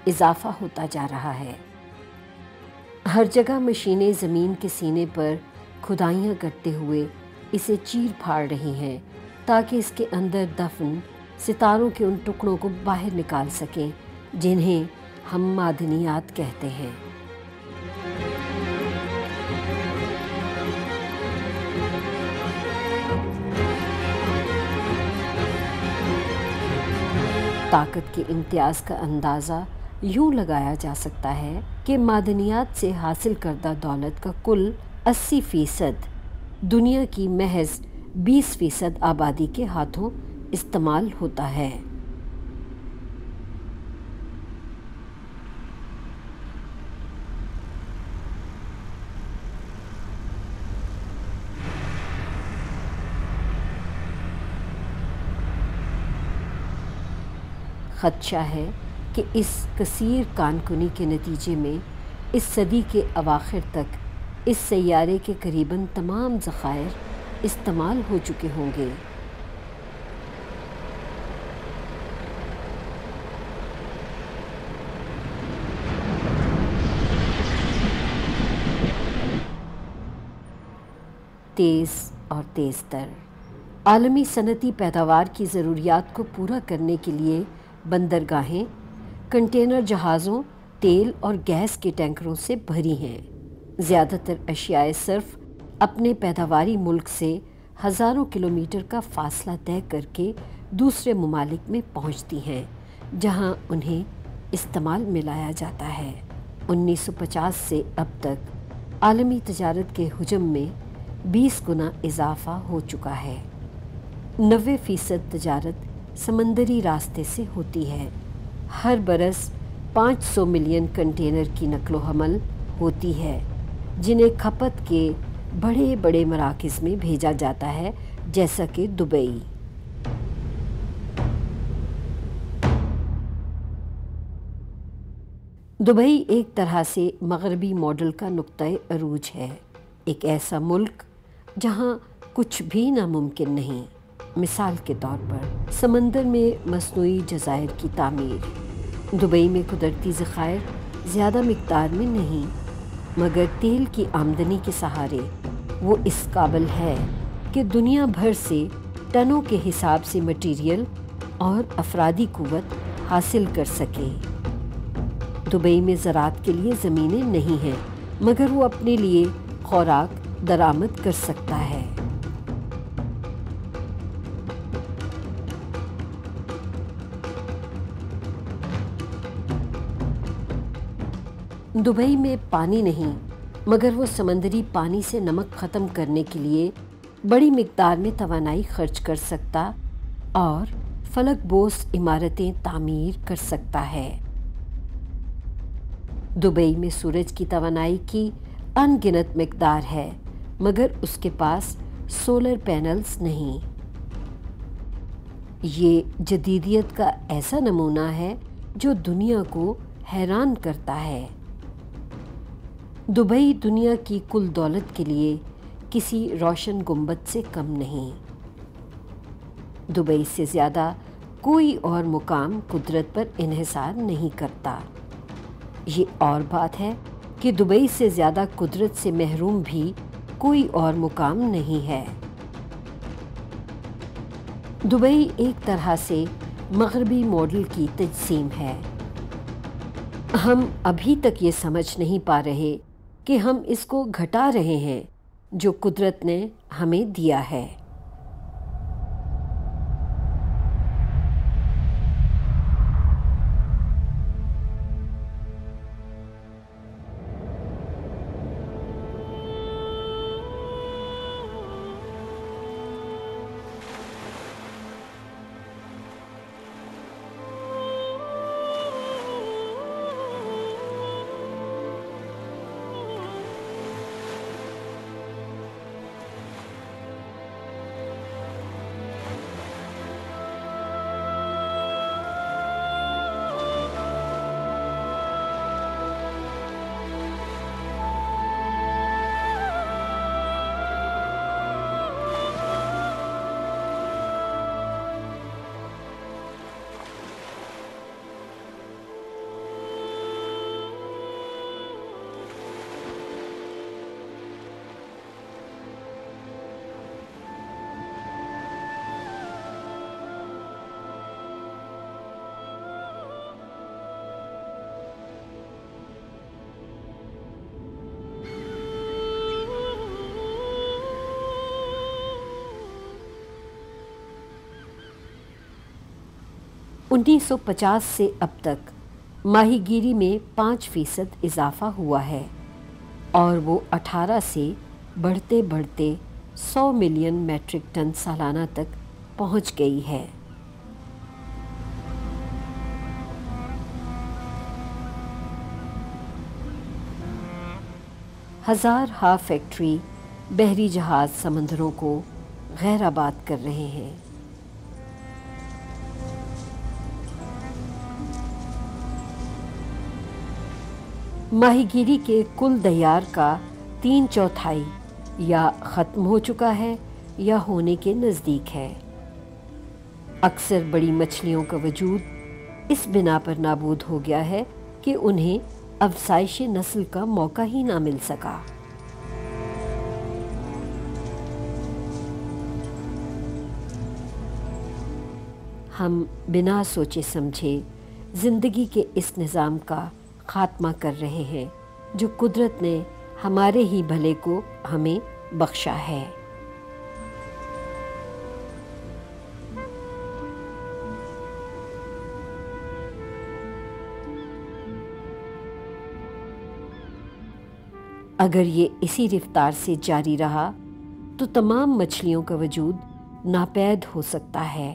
اضافہ ہوتا جا رہا ہے۔ ہر جگہ مشینیں زمین کے سینے پر کھدائیاں کرتے ہوئے اسے چیر پھاڑ رہی ہیں تاکہ اس کے اندر دفن ستاروں کے ان ٹکڑوں کو باہر نکال سکیں جنہیں ہم معدنیات کہتے ہیں۔ طاقت کے امتیاز کا اندازہ یوں لگایا جا سکتا ہے کہ معدنیات سے حاصل کردہ دولت کا کل 80% دنیا کی محض 20% آبادی کے ہاتھوں استعمال ہوتا ہے۔ خدشہ ہے کہ اس کثیر کان کنی کے نتیجے میں اس صدی کے اواخر تک اس سیارے کے قریباً تمام ذخائر استعمال ہو چکے ہوں گے۔ تیز اور تیز تر عالمی صنعتی پیداوار کی ضروریات کو پورا کرنے کے لیے بندرگاہیں کنٹینر جہازوں، تیل اور گیس کے ٹینکروں سے بھری ہیں۔ زیادہ تر اشیاء صرف اپنے پیداواری ملک سے ہزاروں کلومیٹر کا فاصلہ طے کر کے دوسرے ممالک میں پہنچتی ہیں، جہاں انہیں استعمال میں لایا جاتا ہے۔ 1950 سے اب تک عالمی تجارت کے حجم میں 20 گنا اضافہ ہو چکا ہے۔ 90% تجارت سمندری راستے سے ہوتی ہے۔ ہر برس 500 ملین کنٹینر کی نقل و حمل ہوتی ہے، جنہیں کھپت کے بڑے بڑے مراکز میں بھیجا جاتا ہے، جیسا کہ دبئی۔ دبئی ایک طرح سے مغربی ماڈل کا نقطۂ عروج ہے، ایک ایسا ملک جہاں کچھ بھی ناممکن نہیں۔ مثال کے طور پر سمندر میں مصنوعی جزائر کی تعمیر۔ دبئی میں قدرتی ذخائر زیادہ مقدار میں نہیں، مگر تیل کی آمدنی کے سہارے وہ اس قابل ہے کہ دنیا بھر سے ٹنوں کے حساب سے مٹیریل اور افرادی قوت حاصل کر سکے۔ دبئی میں زراعت کے لیے زمینیں نہیں ہیں، مگر وہ اپنے لیے خوراک درآمد کر سکتا ہے۔ دبئی میں پانی نہیں، مگر وہ سمندری پانی سے نمک ختم کرنے کے لیے بڑی مقدار میں توانائی خرچ کر سکتا اور فلک بوس عمارتیں تعمیر کر سکتا ہے۔ دبئی میں سورج کی توانائی کی ان گنت مقدار ہے، مگر اس کے پاس سولر پینلز نہیں۔ یہ جدیدیت کا ایسا نمونہ ہے جو دنیا کو حیران کرتا ہے۔ دبئی دنیا کی کل دولت کے لیے کسی روشن گنبد سے کم نہیں۔ دبئی سے زیادہ کوئی اور مقام قدرت پر انحصار نہیں کرتا۔ یہ اور بات ہے کہ دبئی سے زیادہ قدرت سے محروم بھی کوئی اور مقام نہیں ہے۔ دبئی ایک طرح سے مغربی ماڈل کی تجسیم ہے۔ ہم ابھی تک یہ سمجھ نہیں پا رہے کہ ہم اس کو گھٹا رہے ہیں جو قدرت نے ہمیں دیا ہے۔ 1950 سے اب تک ماہی گیری میں 5% اضافہ ہوا ہے اور وہ 18 سے بڑھتے بڑھتے 100 ملین میٹرک ٹن سالانہ تک پہنچ گئی ہے۔ ہزارہا فیکٹری بحری جہاز سمندروں کو غیر آباد کر رہے ہیں۔ ماہی گیری کے کل دیار کا 3/4 یا ختم ہو چکا ہے یا ہونے کے نزدیک ہے۔ اکثر بڑی مچھلیوں کا وجود اس بنا پر نابود ہو گیا ہے کہ انہیں افزائش نسل کا موقع ہی نہ مل سکا۔ ہم بنا سوچے سمجھے زندگی کے اس نظام کا خاتمہ کر رہے ہیں جو قدرت نے ہمارے ہی بھلے کو ہمیں بخشا ہے۔ اگر یہ اسی رفتار سے جاری رہا تو تمام مچھلیوں کا وجود ناپید ہو سکتا ہے۔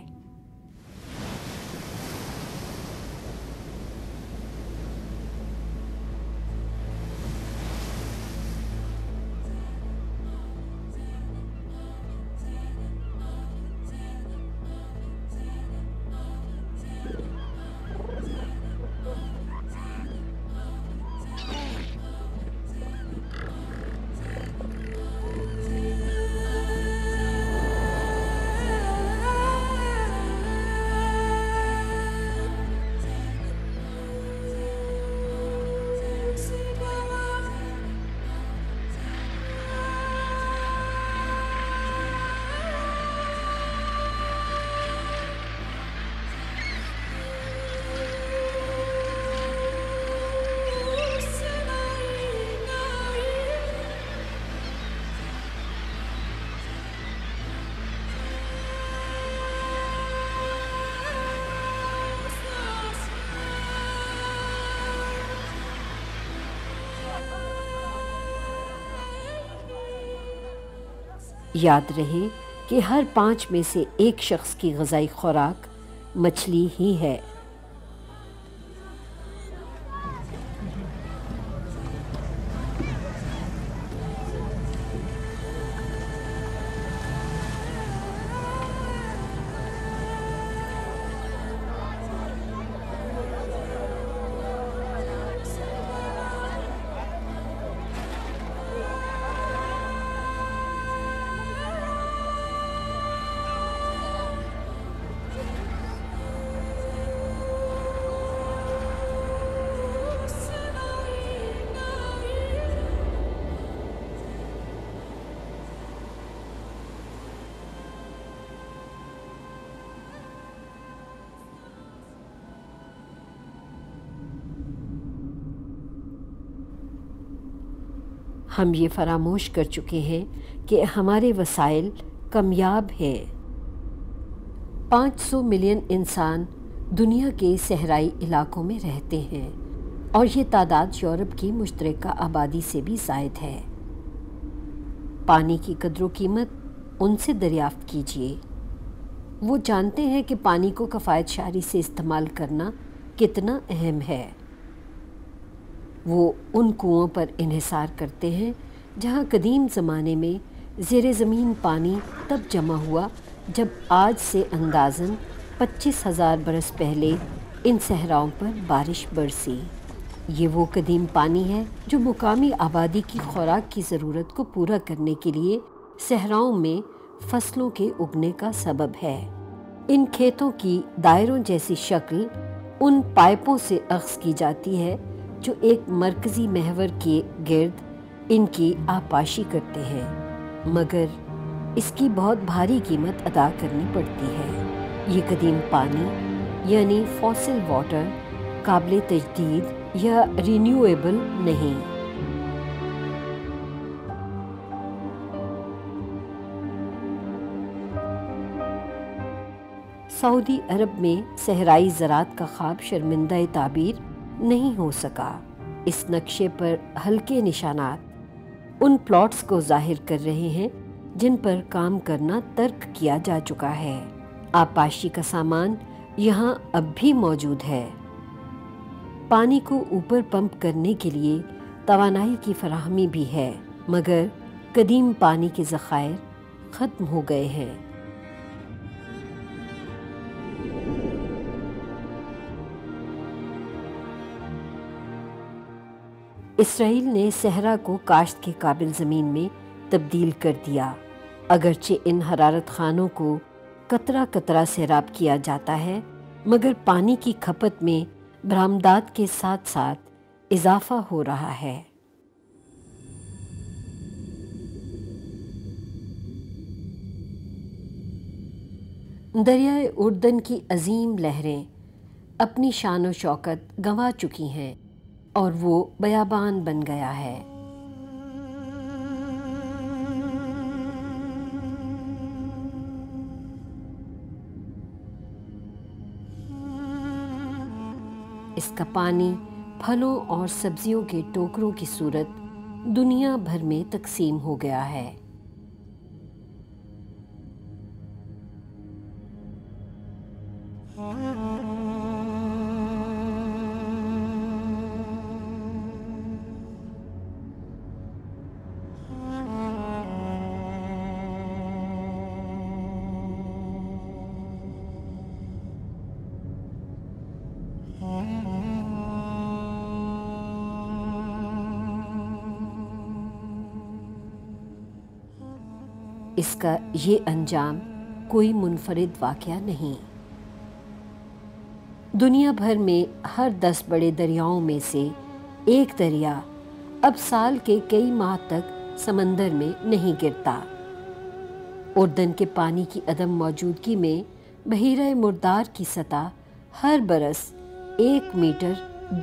یاد رہے کہ ہر 5 میں سے 1 شخص کی غذائی خوراک مچھلی ہی ہے۔ ہم یہ فراموش کر چکے ہیں کہ ہمارے وسائل کمیاب ہیں۔ 500 ملین انسان دنیا کے صحرائی علاقوں میں رہتے ہیں اور یہ تعداد یورپ کی مشترکہ آبادی سے بھی زائد ہے۔ پانی کی قدر و قیمت ان سے دریافت کیجیے۔ وہ جانتے ہیں کہ پانی کو کفایت شعاری سے استعمال کرنا کتنا اہم ہے۔ وہ ان کنوؤں پر انحصار کرتے ہیں جہاں قدیم زمانے میں زیر زمین پانی تب جمع ہوا جب آج سے اندازاً 25,000 برس پہلے ان صحراؤں پر بارش برسی۔ یہ وہ قدیم پانی ہے جو مقامی آبادی کی خوراک کی ضرورت کو پورا کرنے کے لیے صحراؤں میں فصلوں کے اگنے کا سبب ہے۔ ان کھیتوں کی دائروں جیسی شکل ان پائپوں سے اخذ کی جاتی ہے جو ایک مرکزی محور کے گرد ان کی آبپاشی کرتے ہیں، مگر اس کی بہت بھاری قیمت ادا کرنی پڑتی ہے۔ یہ قدیم پانی یعنی فوسل واٹر قابل تجدید یا رینیویبل نہیں۔ سعودی عرب میں صحرائی زراعت کا خواب شرمندہ تعبیر نہیں ہو سکا۔ اس نقشے پر ہلکے نشانات ان پلاٹس کو ظاہر کر رہے ہیں جن پر کام کرنا ترک کیا جا چکا ہے۔ آبپاشی کا سامان یہاں اب بھی موجود ہے۔ پانی کو اوپر پمپ کرنے کے لیے توانائی کی فراہمی بھی ہے، مگر قدیم پانی کے ذخائر ختم ہو گئے ہیں۔ اسرائیل نے صحرا کو کاشت کے قابل زمین میں تبدیل کر دیا۔ اگرچہ ان حرارت خانوں کو قطرہ قطرہ سیراب کیا جاتا ہے، مگر پانی کی کھپت میں برآمدات کے ساتھ ساتھ اضافہ ہو رہا ہے۔ دریائے اردن کی عظیم لہریں اپنی شان و شوکت گنوا چکی ہیں اور وہ بیابان بن گیا ہے۔ اس کا پانی پھلوں اور سبزیوں کے ٹوکروں کی صورت دنیا بھر میں تقسیم ہو گیا ہے۔ اس کا یہ انجام کوئی منفرد واقعہ نہیں۔ دنیا بھر میں ہر 10 بڑے دریاؤں میں سے ایک دریا اب سال کے کئی ماہ تک سمندر میں نہیں گرتا۔ اردن کے پانی کی عدم موجودگی میں بحیرہ مردار کی سطح ہر برس 1 میٹر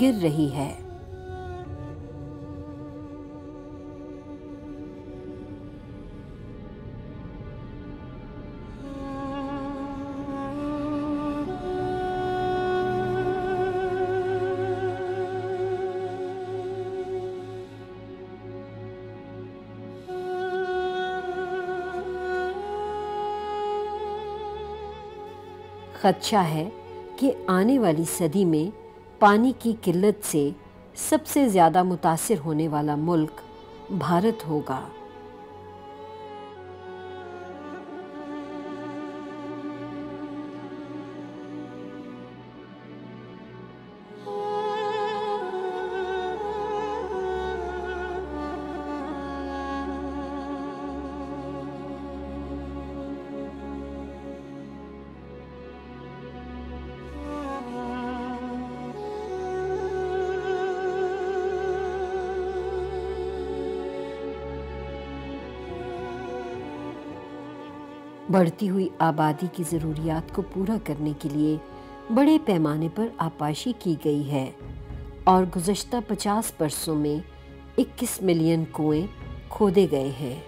گر رہی ہے۔ خدشہ ہے کہ آنے والی صدی میں پانی کی قلت سے سب سے زیادہ متاثر ہونے والا ملک بھارت ہوگا۔ بڑھتی ہوئی آبادی کی ضروریات کو پورا کرنے کے لیے بڑے پیمانے پر آبپاشی کی گئی ہے اور گزشتہ 50 برسوں میں 21 ملین کنویں کھودے گئے ہیں۔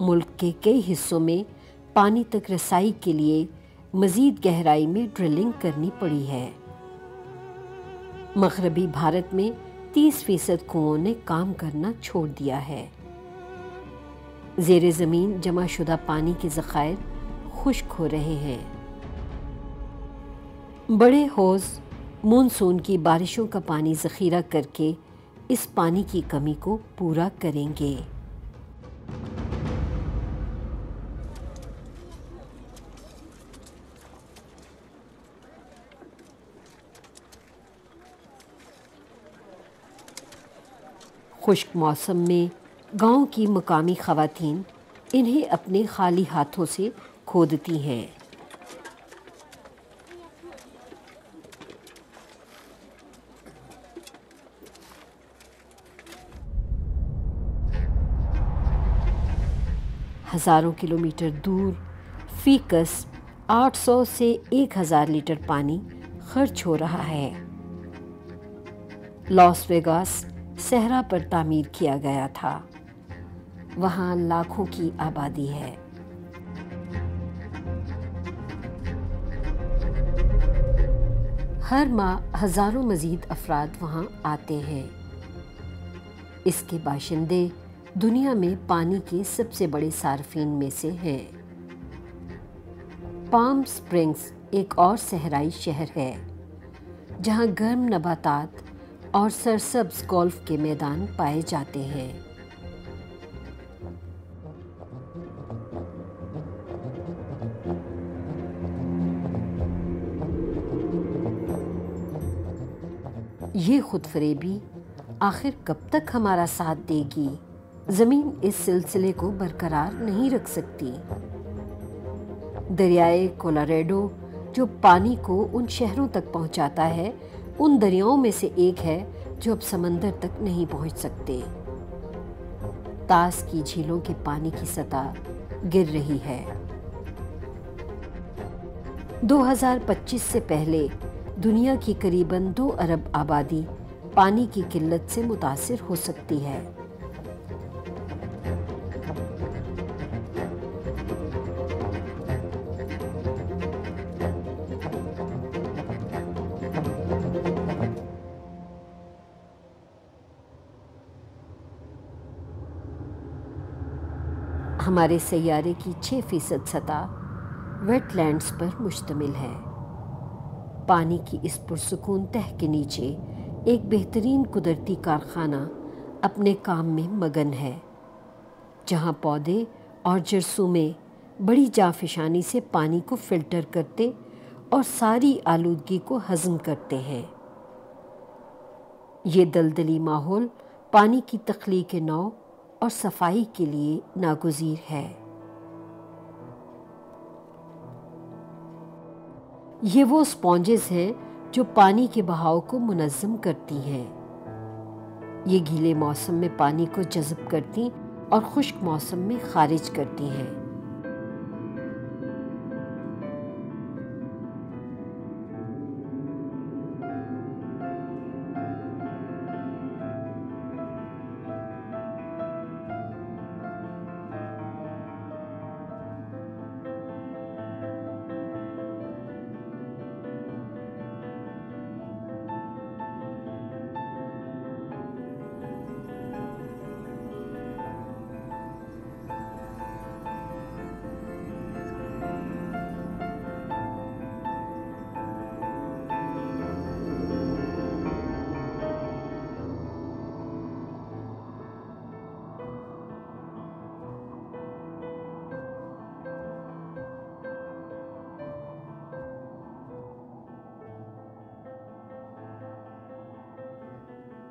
ملک کے کئی حصوں میں پانی تک رسائی کے لیے مزید گہرائی میں ڈرلنگ کرنی پڑی ہے۔ مغربی بھارت میں 30% کنوؤں نے کام کرنا چھوڑ دیا ہے۔ زیر زمین جمع شدہ پانی کے ذخائر خشک ہو رہے ہیں۔ بڑے حوض مونسون کی بارشوں کا پانی ذخیرہ کر کے اس پانی کی کمی کو پورا کریں گے۔ خشک موسم میں گاؤں کی مقامی خواتین انہیں اپنے خالی ہاتھوں سے کھودتی ہیں۔ ہزاروں کلومیٹر دور فی کس 800 سے 1000 لیٹر پانی خرچ ہو رہا ہے۔ لاس ویگاس صحرا پر تعمیر کیا گیا تھا، وہاں لاکھوں کی آبادی ہے۔ ہر ماہ ہزاروں مزید افراد وہاں آتے ہیں۔ اس کے باشندے دنیا میں پانی کے سب سے بڑے صارفین میں سے ہیں۔ پام سپرنگز ایک اور صحرائی شہر ہے جہاں گرم نباتات اور سرسبز گولف کے میدان پائے جاتے ہیں۔ یہ خود فریبی آخر کب تک ہمارا ساتھ دے گی؟ زمین اس سلسلے کو برقرار نہیں رکھ سکتی۔ دریائے کولاریڈو جو پانی کو ان شہروں تک پہنچاتا ہے، ان دریاؤں میں سے ایک ہے جو اب سمندر تک نہیں پہنچ سکتے۔ طاس کی جھیلوں کے پانی کی سطح گر رہی ہے۔ 2025 سے پہلے دنیا کی قریباً 2 ارب آبادی پانی کی قلت سے متاثر ہو سکتی ہے۔ ہمارے سیارے کی 6% سطح ویٹ لینڈز پر مشتمل ہے۔ پانی کی اس پرسکون تہہ کے نیچے ایک بہترین قدرتی کارخانہ اپنے کام میں مگن ہے، جہاں پودے اور جرثومے بڑی جانفشانی سے پانی کو فلٹر کرتے اور ساری آلودگی کو ہضم کرتے ہیں۔ یہ دلدلی ماحول پانی کی تخلیق نو اور صفائی کے لیے ناگزیر ہے۔ یہ وہ سپونجز ہیں جو پانی کے بہاؤ کو منظم کرتی ہیں۔ یہ گیلے موسم میں پانی کو جذب کرتی اور خشک موسم میں خارج کرتی ہیں۔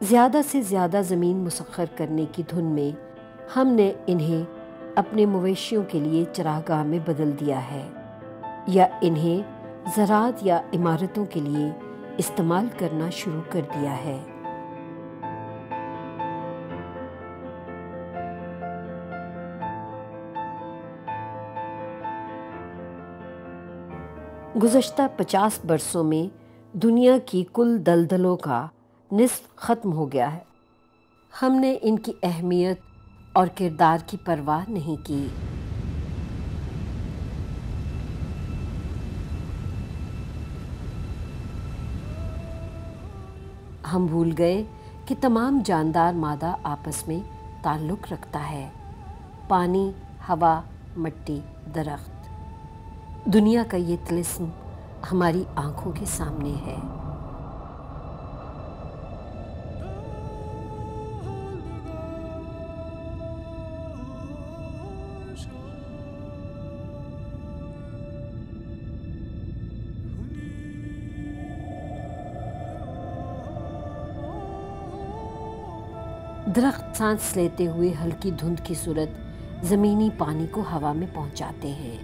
زیادہ سے زیادہ زمین مسخر کرنے کی دھن میں ہم نے انہیں اپنے مویشیوں کے لیے چراگاہ میں بدل دیا ہے، یا انہیں زراعت یا عمارتوں کے لیے استعمال کرنا شروع کر دیا ہے۔ گزشتہ 50 برسوں میں دنیا کی کل دلدلوں کا نصف ختم ہو گیا ہے۔ ہم نے ان کی اہمیت اور کردار کی پرواہ نہیں کی۔ ہم بھول گئے کہ تمام جاندار مادہ آپس میں تعلق رکھتا ہے: پانی، ہوا، مٹی، درخت۔ دنیا کا یہ طلسم ہماری آنکھوں کے سامنے ہے۔ درخت سانس لیتے ہوئے ہلکی دھند کی صورت زمینی پانی کو ہوا میں پہنچاتے ہیں۔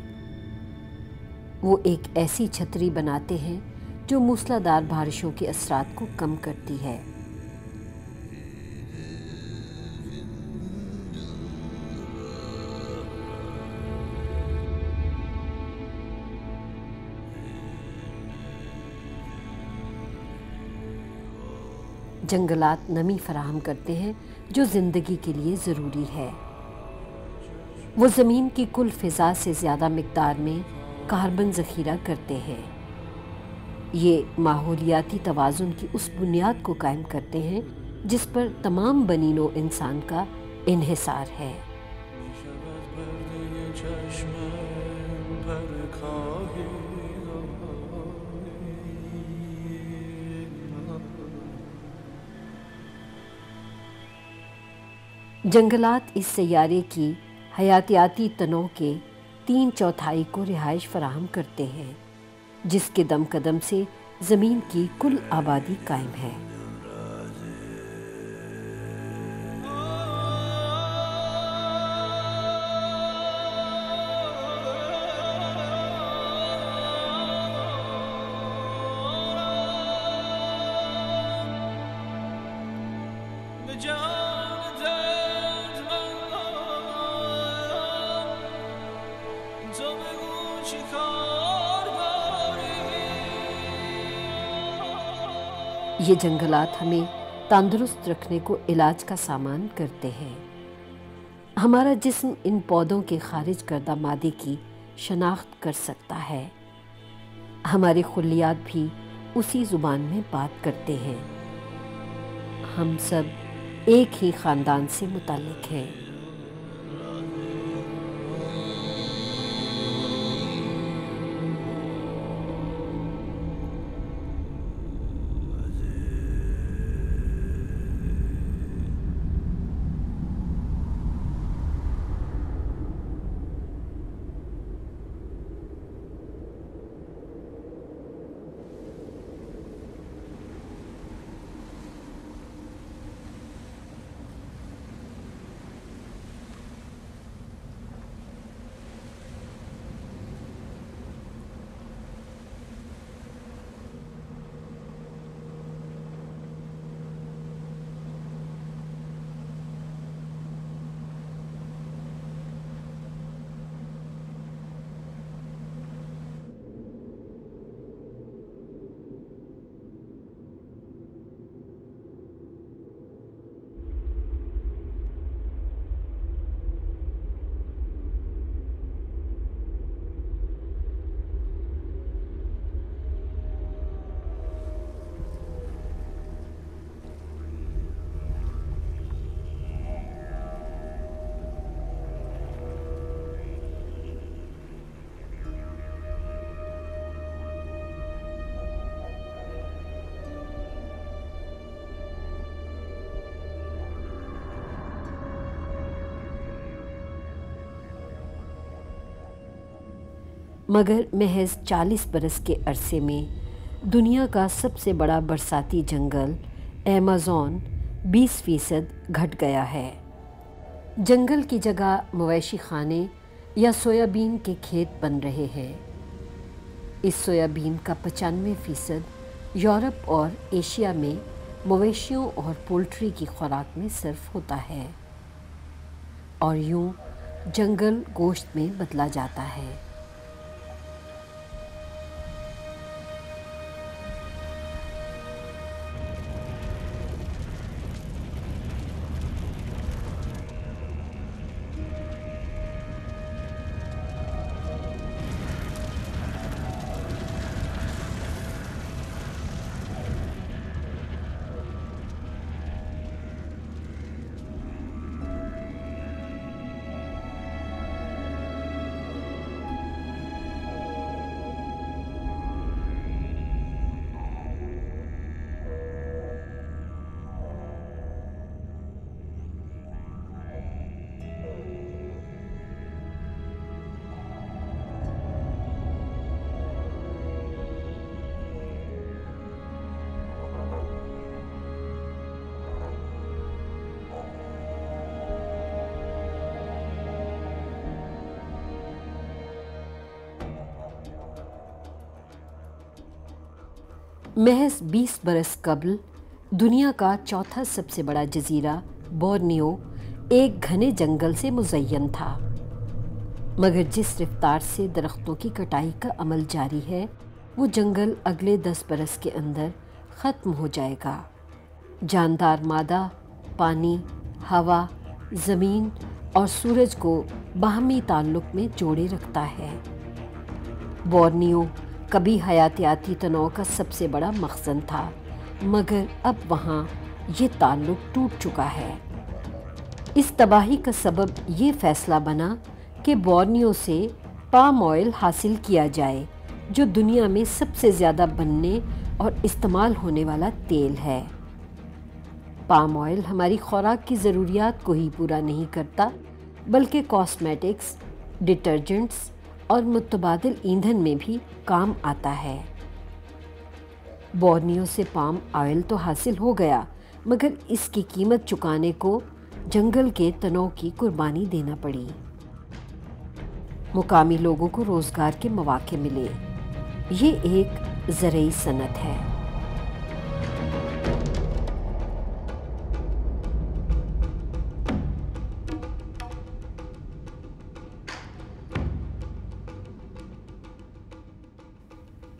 وہ ایک ایسی چھتری بناتے ہیں جو موسلادھار بارشوں کے اثرات کو کم کرتی ہے۔ جنگلات نمی فراہم کرتے ہیں جو زندگی کے لیے ضروری ہے۔ وہ زمین کی کل فضا سے زیادہ مقدار میں کاربن ذخیرہ کرتے ہیں۔ یہ ماحولیاتی توازن کی اس بنیاد کو قائم کرتے ہیں جس پر تمام بنی نوع انسان کا انحصار ہے۔ جنگلات اس سیارے کی حیاتیاتی تنوع کے 3/4 کو رہائش فراہم کرتے ہیں، جس کے دم قدم سے زمین کی کل آبادی قائم ہے۔ یہ جنگلات ہمیں تندرست رکھنے کو علاج کا سامان کرتے ہیں۔ ہمارا جسم ان پودوں کے خارج کردہ مادے کی شناخت کر سکتا ہے۔ ہمارے خلیات بھی اسی زبان میں بات کرتے ہیں۔ ہم سب ایک ہی خاندان سے متعلق ہیں۔ مگر محض 40 برس کے عرصے میں دنیا کا سب سے بڑا برساتی جنگل ایمیزون 20% گھٹ گیا ہے۔ جنگل کی جگہ مویشی خانے یا سویابین کے کھیت بن رہے ہیں۔ اس سویابین کا 95% یورپ اور ایشیا میں مویشیوں اور پولٹری کی خوراک میں صرف ہوتا ہے، اور یوں جنگل گوشت میں بدلا جاتا ہے۔ محض 20 برس قبل دنیا کا چوتھا سب سے بڑا جزیرہ بورنیو ایک گھنے جنگل سے مزین تھا، مگر جس رفتار سے درختوں کی کٹائی کا عمل جاری ہے وہ جنگل اگلے 10 برس کے اندر ختم ہو جائے گا۔ جاندار مادہ پانی، ہوا، زمین اور سورج کو باہمی تعلق میں جوڑے رکھتا ہے۔ بورنیو کبھی حیاتیاتی تنوع کا سب سے بڑا مخزن تھا، مگر اب وہاں یہ تعلق ٹوٹ چکا ہے۔ اس تباہی کا سبب یہ فیصلہ بنا کہ بورنیو سے پام آئل حاصل کیا جائے، جو دنیا میں سب سے زیادہ بننے اور استعمال ہونے والا تیل ہے۔ پام آئل ہماری خوراک کی ضروریات کو ہی پورا نہیں کرتا، بلکہ کاسمیٹکس، ڈٹرجنٹس اور متبادل ایندھن میں بھی کام آتا ہے۔ بورنیو سے پام آئل تو حاصل ہو گیا، مگر اس کی قیمت چکانے کو جنگل کے تنوع کی قربانی دینا پڑی۔ مقامی لوگوں کو روزگار کے مواقع ملے۔ یہ ایک زرعی صنعت ہے۔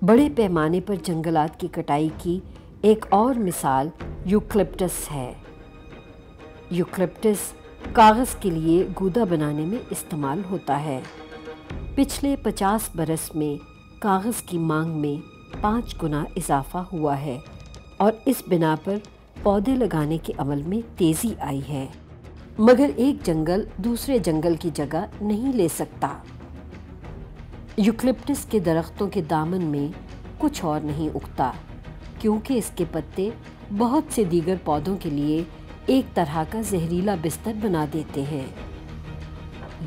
بڑے پیمانے پر جنگلات کی کٹائی کی ایک اور مثال یوکلپٹس ہے۔ یوکلپٹس کاغذ کے لیے گودا بنانے میں استعمال ہوتا ہے۔ پچھلے 50 برس میں کاغذ کی مانگ میں 5 گنا اضافہ ہوا ہے، اور اس بنا پر پودے لگانے کے عمل میں تیزی آئی ہے۔ مگر ایک جنگل دوسرے جنگل کی جگہ نہیں لے سکتا۔ یوکلپٹس کے درختوں کے دامن میں کچھ اور نہیں اگتا، کیونکہ اس کے پتے بہت سے دیگر پودوں کے لیے ایک طرح کا زہریلا بستر بنا دیتے ہیں۔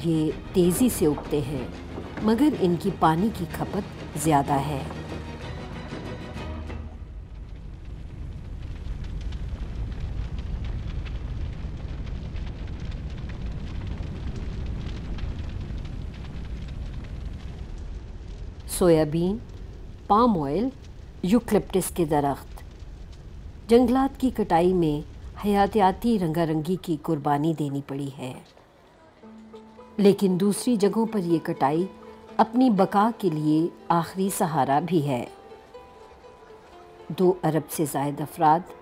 یہ تیزی سے اگتے ہیں، مگر ان کی پانی کی کھپت زیادہ ہے۔ سویابین، پام آئل، یوکلپٹس کے درخت۔ جنگلات کی کٹائی میں حیاتیاتی رنگا رنگی کی قربانی دینی پڑی ہے، لیکن دوسری جگہوں پر یہ کٹائی اپنی بقا کے لیے آخری سہارا بھی ہے۔ 2 ارب سے زائد افراد،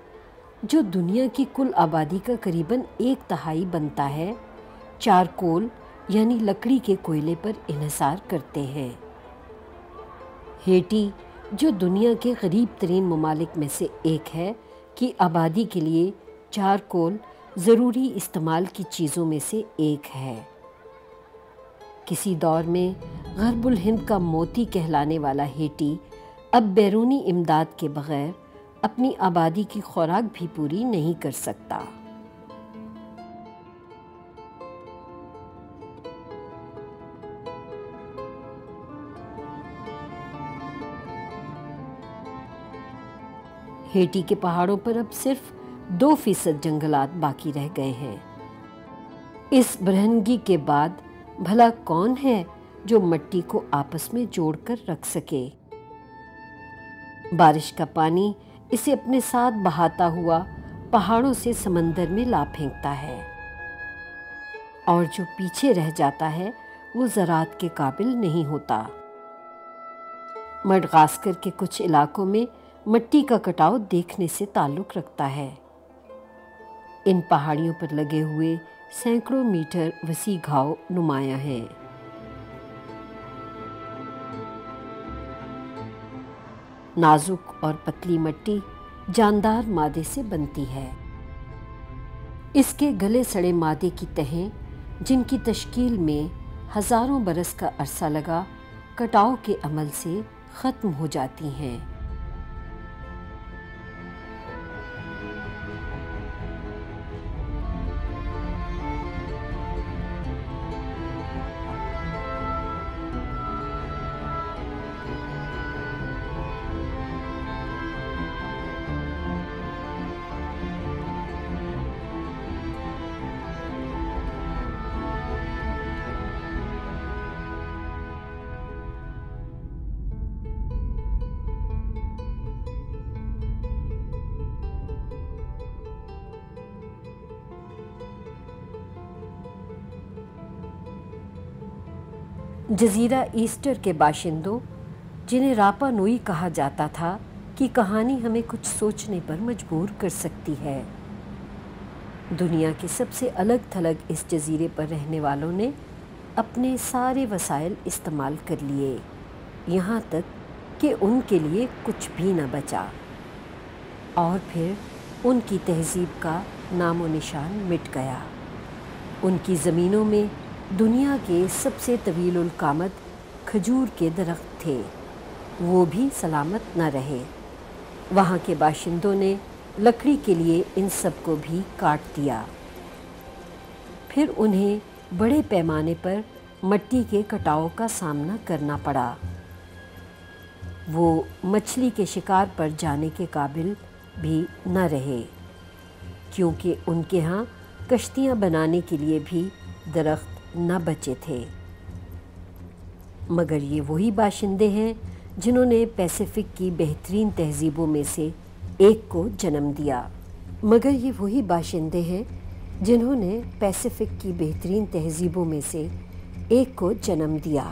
جو دنیا کی کل آبادی کا قریباً 1/3 بنتا ہے، چارکول یعنی لکڑی کے کوئلے پر انحصار کرتے ہیں۔ ہیٹی، جو دنیا کے غریب ترین ممالک میں سے ایک ہے، کی آبادی کے لیے چارکول ضروری استعمال کی چیزوں میں سے ایک ہے۔ کسی دور میں غرب الہند کا موتی کہلانے والا ہیٹی اب بیرونی امداد کے بغیر اپنی آبادی کی خوراک بھی پوری نہیں کر سکتا۔ ہیٹی کے پہاڑوں پر اب صرف 2% جنگلات باقی رہ گئے ہیں۔ اس برہنگی کے بعد بھلا کون ہے جو مٹی کو آپس میں جوڑ کر رکھ سکے؟ بارش کا پانی اسے اپنے ساتھ بہاتا ہوا پہاڑوں سے سمندر میں لا پھینکتا ہے، اور جو پیچھے رہ جاتا ہے وہ زراعت کے قابل نہیں ہوتا۔ مڈغاسکر کے کچھ علاقوں میں مٹی کا کٹاؤ دیکھنے سے تعلق رکھتا ہے۔ ان پہاڑیوں پر لگے ہوئے سینکڑوں میٹر وسیع گھاؤ نمایاں ہیں۔ نازک اور پتلی مٹی جاندار مادے سے بنتی ہے۔ اس کے گلے سڑے مادے کی تہیں، جن کی تشکیل میں ہزاروں برس کا عرصہ لگا، کٹاؤ کے عمل سے ختم ہو جاتی ہیں۔ جزیرہ ایسٹر کے باشندوں، جنہیں راپا نوئی کہا جاتا تھا، کی کہانی ہمیں کچھ سوچنے پر مجبور کر سکتی ہے۔ دنیا کے سب سے الگ تھلگ اس جزیرے پر رہنے والوں نے اپنے سارے وسائل استعمال کر لیے، یہاں تک کہ ان کے لیے کچھ بھی نہ بچا، اور پھر ان کی تہذیب کا نام و نشان مٹ گیا۔ ان کی زمینوں میں دنیا کے سب سے طویل القامت کھجور کے درخت تھے، وہ بھی سلامت نہ رہے۔ وہاں کے باشندوں نے لکڑی کے لیے ان سب کو بھی کاٹ دیا۔ پھر انہیں بڑے پیمانے پر مٹی کے کٹاؤ کا سامنا کرنا پڑا۔ وہ مچھلی کے شکار پر جانے کے قابل بھی نہ رہے، کیونکہ ان کے ہاں کشتیاں بنانے کے لیے بھی درخت نہ بچے تھے۔ مگر یہ وہی باشندے ہیں جنہوں نے پیسیفک کی بہترین تہذیبوں میں سے ایک کو جنم دیا۔ مگر یہ وہی باشندے ہیں جنہوں نے پیسیفک کی بہترین تہذیبوں میں سے ایک کو جنم دیا۔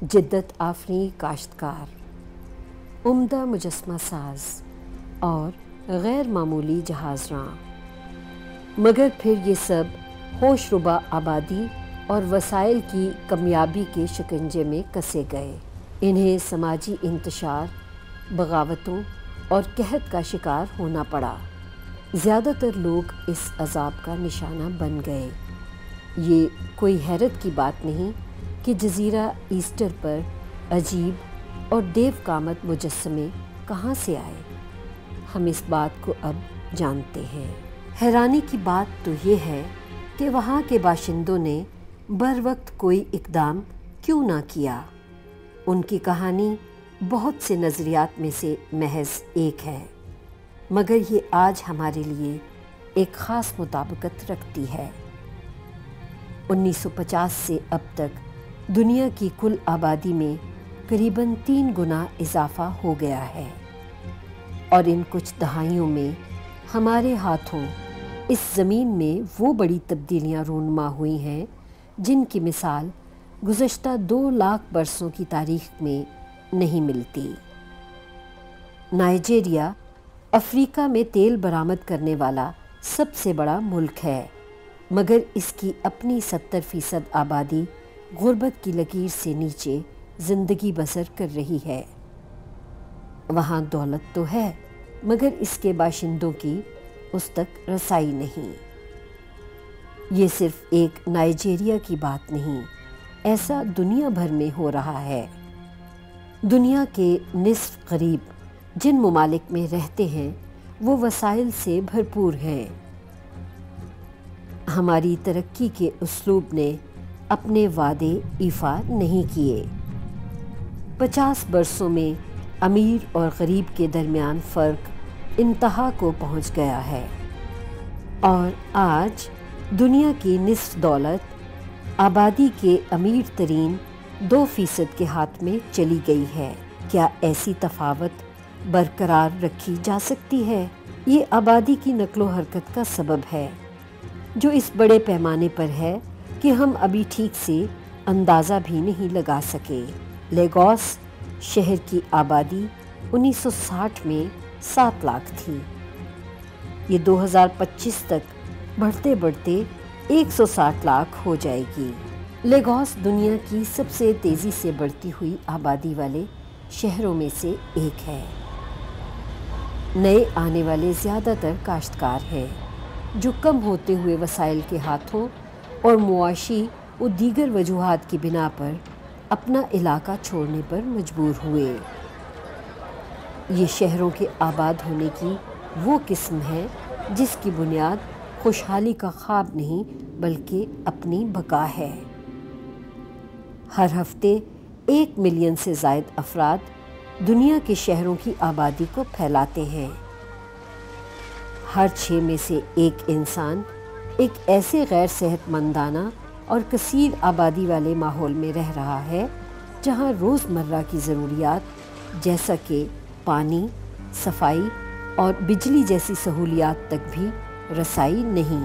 جدت آفریں کاشتکار، عمدہ مجسمہ ساز اور غیر معمولی جہاز راں، مگر پھر یہ سب ہوش ربا آبادی اور وسائل کی کمیابی کے شکنجے میں کسے گئے۔ انہیں سماجی انتشار، بغاوتوں اور قحط کا شکار ہونا پڑا۔ زیادہ تر لوگ اس عذاب کا نشانہ بن گئے۔ یہ کوئی حیرت کی بات نہیں کہ جزیرہ ایسٹر پر عجیب اور دیو کامت مجسمے کہاں سے آئے۔ ہم اس بات کو اب جانتے ہیں۔ حیرانی کی بات تو یہ ہے کہ وہاں کے باشندوں نے بروقت کوئی اقدام کیوں نہ کیا۔ ان کی کہانی بہت سے نظریات میں سے محض ایک ہے، مگر یہ آج ہمارے لیے ایک خاص مطابقت رکھتی ہے۔ 1950 سے اب تک دنیا کی کل آبادی میں قریباً 3 گنا اضافہ ہو گیا ہے، اور ان کچھ دہائیوں میں ہمارے ہاتھوں اس زمین میں وہ بڑی تبدیلیاں رونما ہوئی ہیں جن کی مثال گزشتہ 2 لاکھ برسوں کی تاریخ میں نہیں ملتی۔ نائجیریا افریقہ میں تیل برآمد کرنے والا سب سے بڑا ملک ہے، مگر اس کی اپنی 70% آبادی غربت کی لکیر سے نیچے زندگی بسر کر رہی ہے۔ وہاں دولت تو ہے، مگر اس کے باشندوں کی اس تک رسائی نہیں۔ یہ صرف ایک نائجیریا کی بات نہیں، ایسا دنیا بھر میں ہو رہا ہے۔ دنیا کے نصف غریب جن ممالک میں رہتے ہیں وہ وسائل سے بھرپور ہیں۔ ہماری ترقی کے اسلوب نے اپنے وعدے ایفا نہیں کیے۔ 50 برسوں میں امیر اور غریب کے درمیان فرق انتہا کو پہنچ گیا ہے، اور آج دنیا کی نصف دولت آبادی کے امیر ترین 2% کے ہاتھ میں چلی گئی ہے۔ کیا ایسی تفاوت برقرار رکھی جا سکتی ہے؟ یہ آبادی کی نقل و حرکت کا سبب ہے، جو اس بڑے پیمانے پر ہے کہ ہم ابھی ٹھیک سے اندازہ بھی نہیں لگا سکے۔ لیگوس شہر کی آبادی 1960 میں 7 لاکھ تھی۔ یہ 2025 تک بڑھتے بڑھتے 160 لاکھ ہو جائے گی۔ لیگوس دنیا کی سب سے تیزی سے بڑھتی ہوئی آبادی والے شہروں میں سے ایک ہے۔ نئے آنے والے زیادہ تر کاشتکار ہیں، جو کم ہوتے ہوئے وسائل کے ہاتھوں اور معاشی و دیگر وجوہات کی بنا پر اپنا علاقہ چھوڑنے پر مجبور ہوئے۔ یہ شہروں کے آباد ہونے کی وہ قسم ہے جس کی بنیاد خوشحالی کا خواب نہیں بلکہ اپنی بقا ہے۔ ہر ہفتے 1 ملین سے زائد افراد دنیا کے شہروں کی آبادی کو پھیلاتے ہیں۔ ہر 6 میں سے 1 انسان ایک ایسے غیر صحت مندانہ اور کثیر آبادی والے ماحول میں رہ رہا ہے جہاں روزمرہ کی ضروریات جیسا کہ پانی، صفائی اور بجلی جیسی سہولیات تک بھی رسائی نہیں۔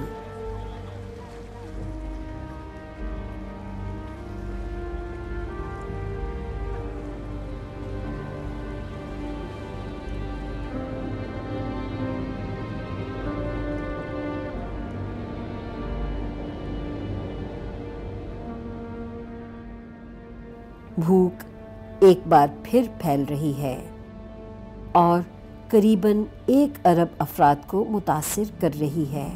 بھوک ایک بار پھر پھیل رہی ہے اور قریباً 1 ارب افراد کو متاثر کر رہی ہے۔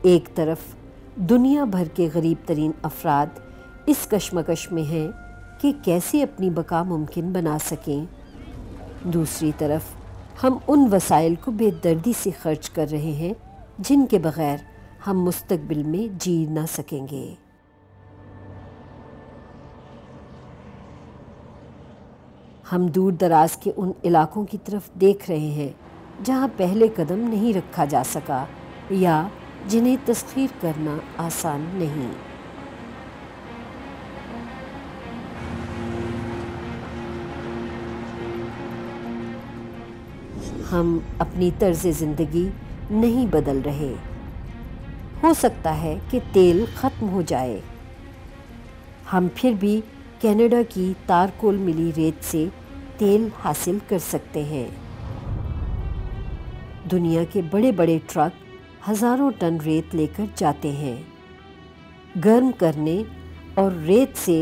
ایک طرف دنیا بھر کے غریب ترین افراد اس کشمکش میں ہیں کہ کیسے اپنی بقا ممکن بنا سکیں، دوسری طرف ہم ان وسائل کو بے دردی سے خرچ کر رہے ہیں جن کے بغیر ہم مستقبل میں جی نہ سکیں گے۔ ہم دور دراز کے ان علاقوں کی طرف دیکھ رہے ہیں جہاں پہلے قدم نہیں رکھا جا سکا یا جنہیں تسخیر کرنا آسان نہیں۔ ہم اپنی طرز زندگی نہیں بدل رہے۔ ہو سکتا ہے کہ تیل ختم ہو جائے، ہم پھر بھی کینیڈا کی تارکول ملی ریت سے تیل حاصل کر سکتے ہیں۔ دنیا کے بڑے بڑے ٹرک ہزاروں ٹن ریت لے کر جاتے ہیں۔ گرم کرنے اور ریت سے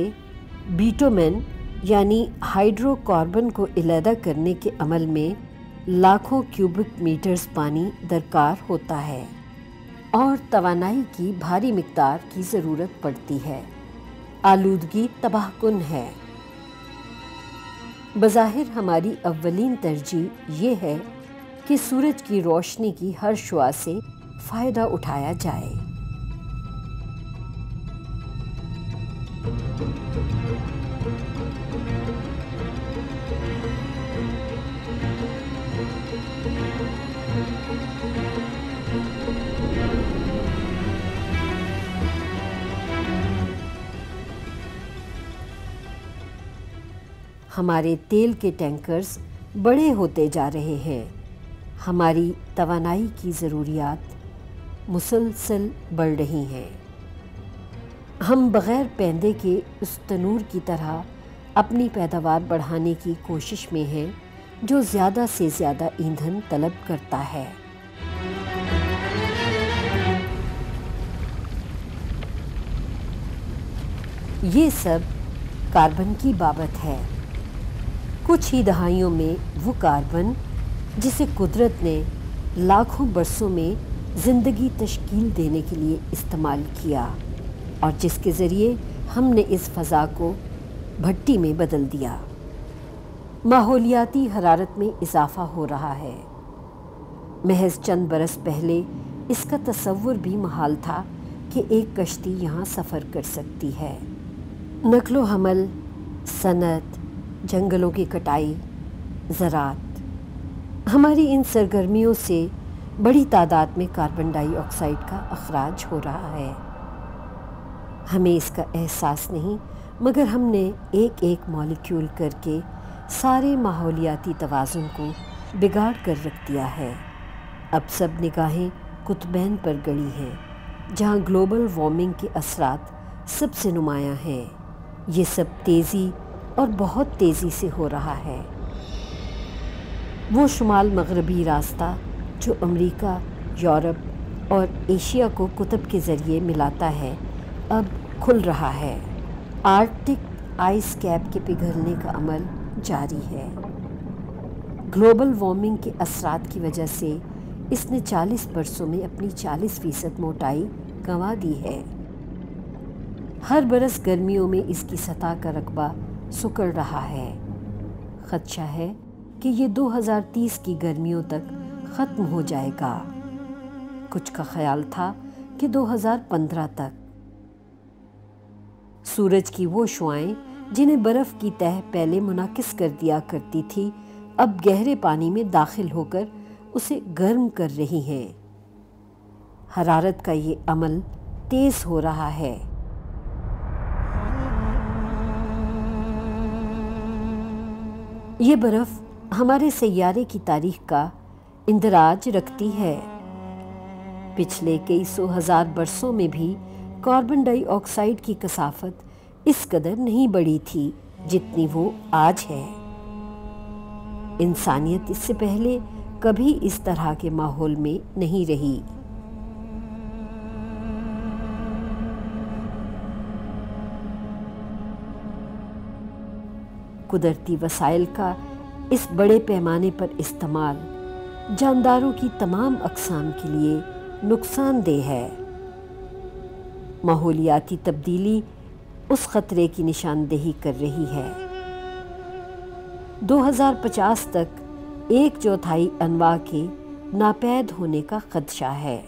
بیٹومن یعنی ہائیڈرو کاربن کو علیحدہ کرنے کے عمل میں لاکھوں کیوبک میٹرز پانی درکار ہوتا ہے اور توانائی کی بھاری مقدار کی ضرورت پڑتی ہے۔ آلودگی تباہ کن ہے۔ بظاہر ہماری اولین ترجیح یہ ہے کہ سورج کی روشنی کی ہر شعاع سے فائدہ اٹھایا جائے۔ ہمارے تیل کے ٹینکرز بڑے ہوتے جا رہے ہیں، ہماری توانائی کی ضروریات مسلسل بڑھ رہی ہیں۔ ہم بغیر پیندے کے اس تنور کی طرح اپنی پیداوار بڑھانے کی کوشش میں ہیں جو زیادہ سے زیادہ ایندھن طلب کرتا ہے۔ یہ سب کاربن کی بابت ہے۔ کچھ ہی دہائیوں میں وہ کاربن جسے قدرت نے لاکھوں برسوں میں زندگی تشکیل دینے کے لیے استعمال کیا اور جس کے ذریعے ہم نے اس فضا کو بھٹی میں بدل دیا۔ ماحولیاتی حرارت میں اضافہ ہو رہا ہے۔ محض چند برس پہلے اس کا تصور بھی محال تھا کہ ایک کشتی یہاں سفر کر سکتی ہے۔ نقل و حمل، صنعت، جنگلوں کی کٹائی، زراعت، ہماری ان سرگرمیوں سے بڑی تعداد میں کاربن ڈائی آکسائیڈ کا اخراج ہو رہا ہے۔ ہمیں اس کا احساس نہیں، مگر ہم نے ایک ایک مالیکیول کر کے سارے ماحولیاتی توازن کو بگاڑ کر رکھ دیا ہے۔ اب سب نگاہیں قطبین پر گڑی ہیں جہاں گلوبل وارمنگ کے اثرات سب سے نمایاں ہیں۔ یہ سب تیزی اور بہت تیزی سے ہو رہا ہے۔ وہ شمال مغربی راستہ جو امریکہ، یورپ اور ایشیا کو قطب کے ذریعے ملاتا ہے اب کھل رہا ہے۔ آرکٹک آئس کیپ کے پگھلنے کا عمل جاری ہے۔ گلوبل وارمنگ کے اثرات کی وجہ سے اس نے 40 برسوں میں اپنی 40% موٹائی گنوا دی ہے۔ ہر برس گرمیوں میں اس کی سطح کا رقبہ سکڑ رہا ہے۔ خدشہ ہے کہ یہ 2030 کی گرمیوں تک ختم ہو جائے گا۔ کچھ کا خیال تھا کہ 2015 تک۔ سورج کی وہ شعاعیں جنہیں برف کی تہہ پہلے منعکس کر دیا کرتی تھی اب گہرے پانی میں داخل ہو کر اسے گرم کر رہی ہیں۔ حرارت کا یہ عمل تیز ہو رہا ہے۔ یہ برف ہمارے سیارے کی تاریخ کا اندراج رکھتی ہے۔ پچھلے کئی سو ہزار برسوں میں بھی کاربن ڈائی آکسائیڈ کی کثافت اس قدر نہیں بڑھی تھی جتنی وہ آج ہے۔ انسانیت اس سے پہلے کبھی اس طرح کے ماحول میں نہیں رہی۔ قدرتی وسائل کا اس بڑے پیمانے پر استعمال جانداروں کی تمام اقسام کے لیے نقصان دہ ہے۔ ماحولیاتی تبدیلی اس خطرے کی نشاندہی کر رہی ہے۔ 2050 تک 1/4 انواع کے ناپید ہونے کا خدشہ ہے۔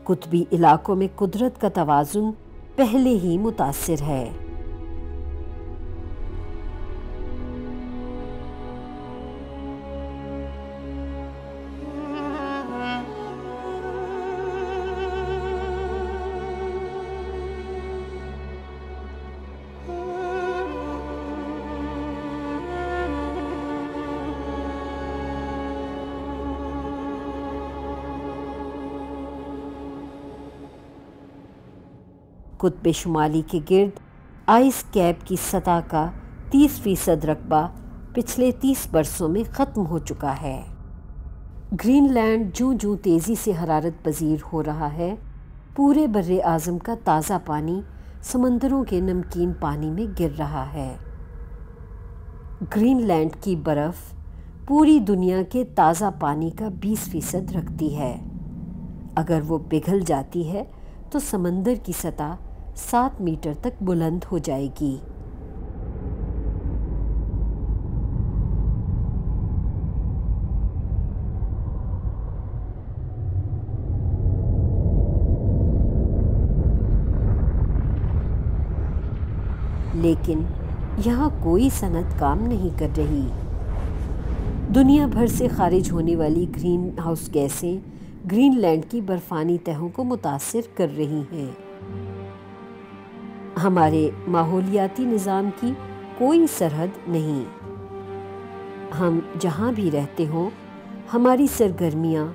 قطبی علاقوں میں قدرت کا توازن پہلے ہی متاثر ہے۔ قطب شمالی کے گرد آئس کیپ کی سطح کا 30% رقبہ پچھلے 30 برسوں میں ختم ہو چکا ہے۔ گرین لینڈ جوں جوں تیزی سے حرارت پذیر ہو رہا ہے، پورے بر اعظم کا تازہ پانی سمندروں کے نمکین پانی میں گر رہا ہے۔ گرین لینڈ کی برف پوری دنیا کے تازہ پانی کا 20% رکھتی ہے۔ اگر وہ پگھل جاتی ہے تو سمندر کی سطح 7 میٹر تک بلند ہو جائے گی۔ لیکن یہاں کوئی صنعت کام نہیں کر رہی۔ دنیا بھر سے خارج ہونے والی گرین ہاؤس گیسیں گرین لینڈ کی برفانی تہوں کو متاثر کر رہی ہیں۔ ہمارے ماحولیاتی نظام کی کوئی سرحد نہیں۔ ہم جہاں بھی رہتے ہوں، ہماری سرگرمیاں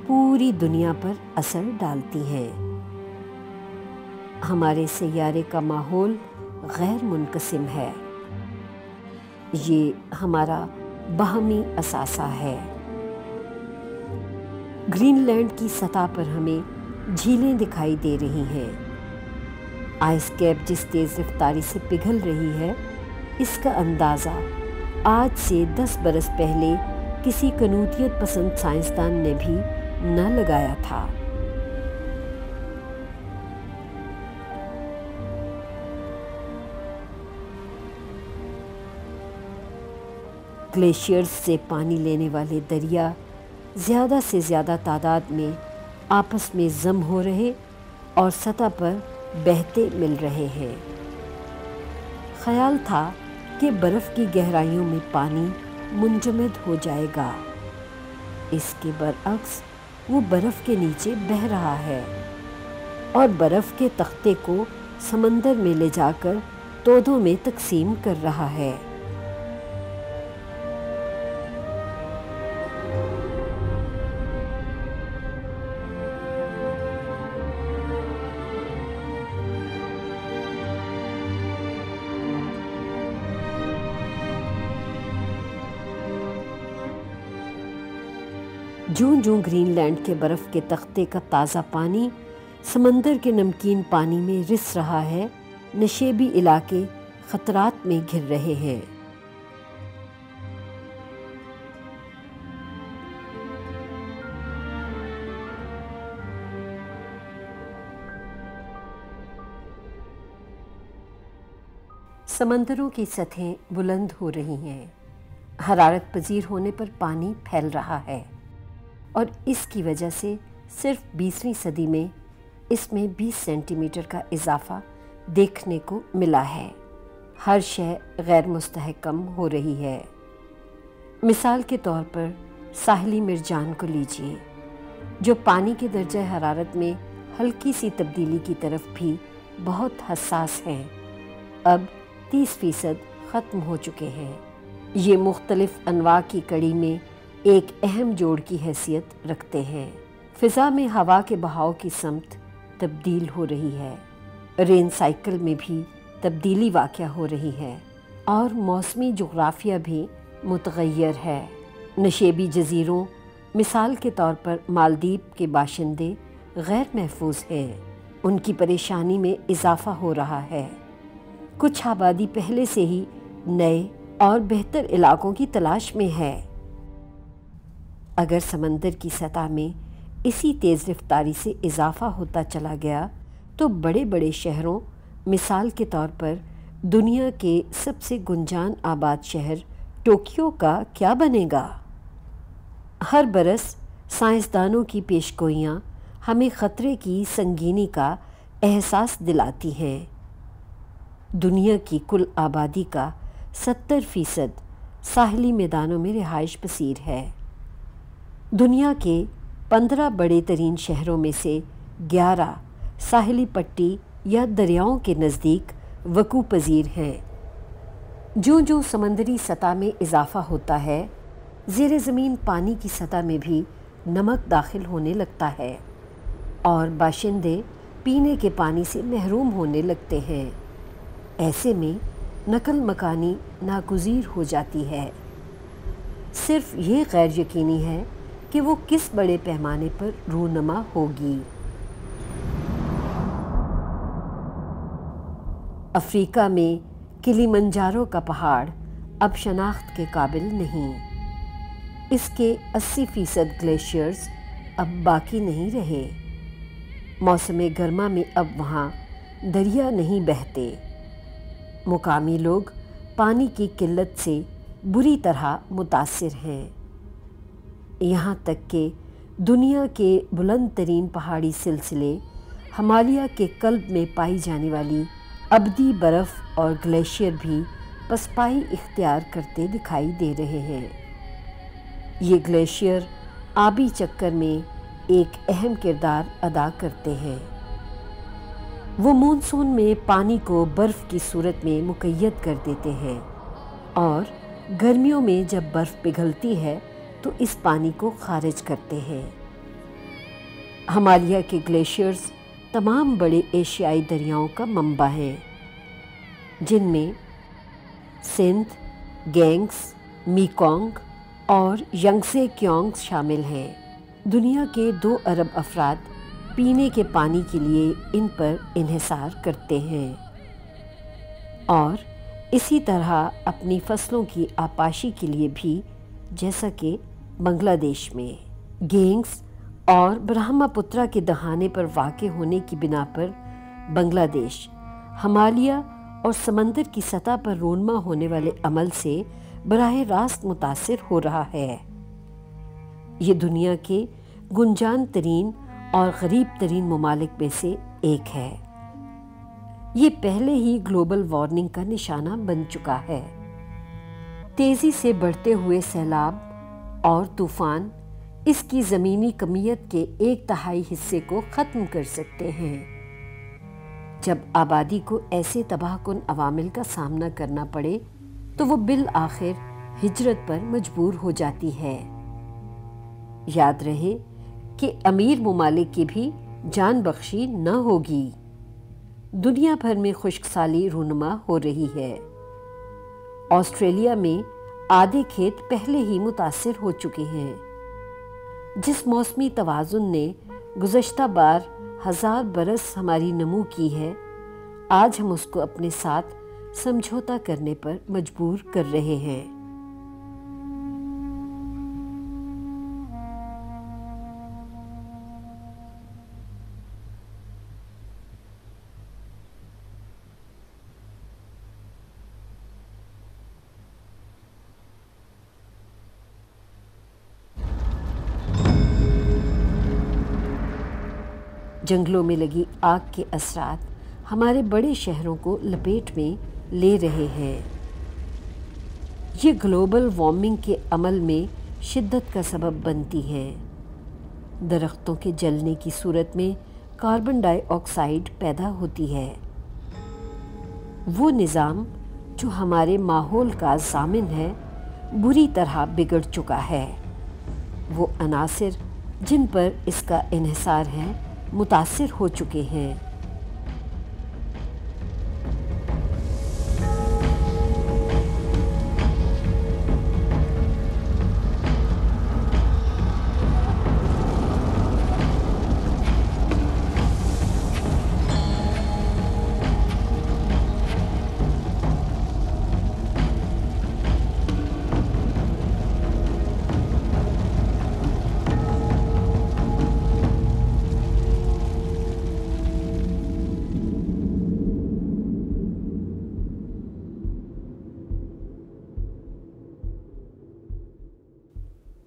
پوری دنیا پر اثر ڈالتی ہیں۔ ہمارے سیارے کا ماحول غیر منقسم ہے۔ یہ ہمارا باہمی اثاثہ ہے۔ گرین لینڈ کی سطح پر ہمیں جھیلیں دکھائی دے رہی ہیں۔ آئس کیپ جس تیز رفتاری سے پگھل رہی ہے، اس کا اندازہ آج سے 10 برس پہلے کسی قنوعیت پسند سائنسدان نے بھی نہ لگایا تھا۔ گلیشیئرز سے پانی لینے والے دریا زیادہ سے زیادہ تعداد میں آپس میں ضم ہو رہے اور سطح پر بہتے مل رہے ہیں۔ خیال تھا کہ برف کی گہرائیوں میں پانی منجمد ہو جائے گا۔ اس کے برعکس وہ برف کے نیچے بہہ رہا ہے اور برف کے تختے کو سمندر میں لے جا کر تودوں میں تقسیم کر رہا ہے۔ جوں جوں گرین لینڈ کے برف کے تختے کا تازہ پانی سمندر کے نمکین پانی میں رس رہا ہے، نشیبی علاقے خطرات میں گھر رہے ہیں۔ سمندروں کی سطحیں بلند ہو رہی ہیں، حرارت پذیر ہونے پر پانی پھیل رہا ہے، اور اس کی وجہ سے صرف 20ویں صدی میں اس میں 20 سینٹی میٹر کا اضافہ دیکھنے کو ملا ہے۔ ہر شے غیر مستحکم ہو رہی ہے۔ مثال کے طور پر ساحلی مرجان کو لیجئے، جو پانی کے درجہ حرارت میں ہلکی سی تبدیلی کی طرف بھی بہت حساس ہیں، اب 30% ختم ہو چکے ہیں۔ یہ مختلف انواع کی کڑی میں ایک اہم جوڑ کی حیثیت رکھتے ہیں۔ فضا میں ہوا کے بہاؤ کی سمت تبدیل ہو رہی ہے، رین سائیکل میں بھی تبدیلی واقع ہو رہی ہے، اور موسمی جغرافیہ بھی متغیر ہے۔ نشیبی جزیروں، مثال کے طور پر مالدیپ کے باشندے غیر محفوظ ہیں، ان کی پریشانی میں اضافہ ہو رہا ہے۔ کچھ آبادی پہلے سے ہی نئے اور بہتر علاقوں کی تلاش میں ہے۔ اگر سمندر کی سطح میں اسی تیز رفتاری سے اضافہ ہوتا چلا گیا تو بڑے بڑے شہروں، مثال کے طور پر دنیا کے سب سے گنجان آباد شہر ٹوکیو کا کیا بنے گا؟ ہر برس سائنسدانوں کی پیشگوئیاں ہمیں خطرے کی سنگینی کا احساس دلاتی ہیں۔ دنیا کی کل آبادی کا 70% ساحلی میدانوں میں رہائش پذیر ہے۔ دنیا کے 15 بڑے ترین شہروں میں سے 11 ساحلی پٹی یا دریاؤں کے نزدیک وقوع پذیر ہیں۔ جوں جوں سمندری سطح میں اضافہ ہوتا ہے، زیر زمین پانی کی سطح میں بھی نمک داخل ہونے لگتا ہے، اور باشندے پینے کے پانی سے محروم ہونے لگتے ہیں۔ ایسے میں نقل مکانی ناگزیر ہو جاتی ہے۔ صرف یہ غیر یقینی ہے کہ وہ کس بڑے پیمانے پر رونما ہوگی۔ افریقہ میں کلیمنجارو کا پہاڑ اب شناخت کے قابل نہیں۔ اس کے 80% گلیشیئرز اب باقی نہیں رہے۔ موسم گرما میں اب وہاں دریا نہیں بہتے۔ مقامی لوگ پانی کی قلت سے بری طرح متاثر ہیں۔ یہاں تک کہ دنیا کے بلند ترین پہاڑی سلسلے ہمالیہ کے قلب میں پائی جانے والی ابدی برف اور گلیشیئر بھی پسپائی اختیار کرتے دکھائی دے رہے ہیں۔ یہ گلیشیئر آبی چکر میں ایک اہم کردار ادا کرتے ہیں۔ وہ مونسون میں پانی کو برف کی صورت میں مقید کر دیتے ہیں، اور گرمیوں میں جب برف پگھلتی ہے تو اس پانی کو خارج کرتے ہیں۔ ہمالیہ کے گلیشیئرز تمام بڑے ایشیائی دریاؤں کا منبع ہیں، جن میں سندھ، گینگس، میکونگ اور ینگزے کیونگ شامل ہیں۔ دنیا کے 2 ارب افراد پینے کے پانی کے لیے ان پر انحصار کرتے ہیں، اور اسی طرح اپنی فصلوں کی آپاشی کے لیے بھی، جیسا کہ بنگلہ دیش میں گینگس اور برہما پترا کے دہانے پر واقع ہونے کی بنا پر بنگلہ دیش ہمالیہ اور سمندر کی سطح پر رونما ہونے والے عمل سے براہ راست متاثر ہو رہا ہے۔ یہ دنیا کے گنجان ترین اور غریب ترین ممالک میں سے ایک ہے۔ یہ پہلے ہی گلوبل وارمنگ کا نشانہ بن چکا ہے۔ تیزی سے بڑھتے ہوئے سیلاب اور طوفان اس کی زمینی کمیت کے 1/3 حصے کو ختم کر سکتے ہیں۔ جب آبادی کو ایسے تباہ کن عوامل کا سامنا کرنا پڑے تو وہ بالآخر ہجرت پر مجبور ہو جاتی ہے۔ یاد رہے کہ امیر ممالک کی بھی جان بخشی نہ ہوگی۔ دنیا بھر میں خشک سالی رونما ہو رہی ہے۔ آسٹریلیا میں آدھے کھیت پہلے ہی متاثر ہو چکے ہیں۔ جس موسمی توازن نے گزشتہ بار 1000 برس ہماری نمو کی ہے، آج ہم اس کو اپنے ساتھ سمجھوتا کرنے پر مجبور کر رہے ہیں۔ جنگلوں میں لگی آگ کے اثرات ہمارے بڑے شہروں کو لپیٹ میں لے رہے ہیں۔ یہ گلوبل وارمنگ کے عمل میں شدت کا سبب بنتی ہیں۔ درختوں کے جلنے کی صورت میں کاربن ڈائی آکسائیڈ پیدا ہوتی ہے۔ وہ نظام جو ہمارے ماحول کا ضامن ہے بری طرح بگڑ چکا ہے۔ وہ عناصر جن پر اس کا انحصار ہے متاثر ہو چکے ہیں۔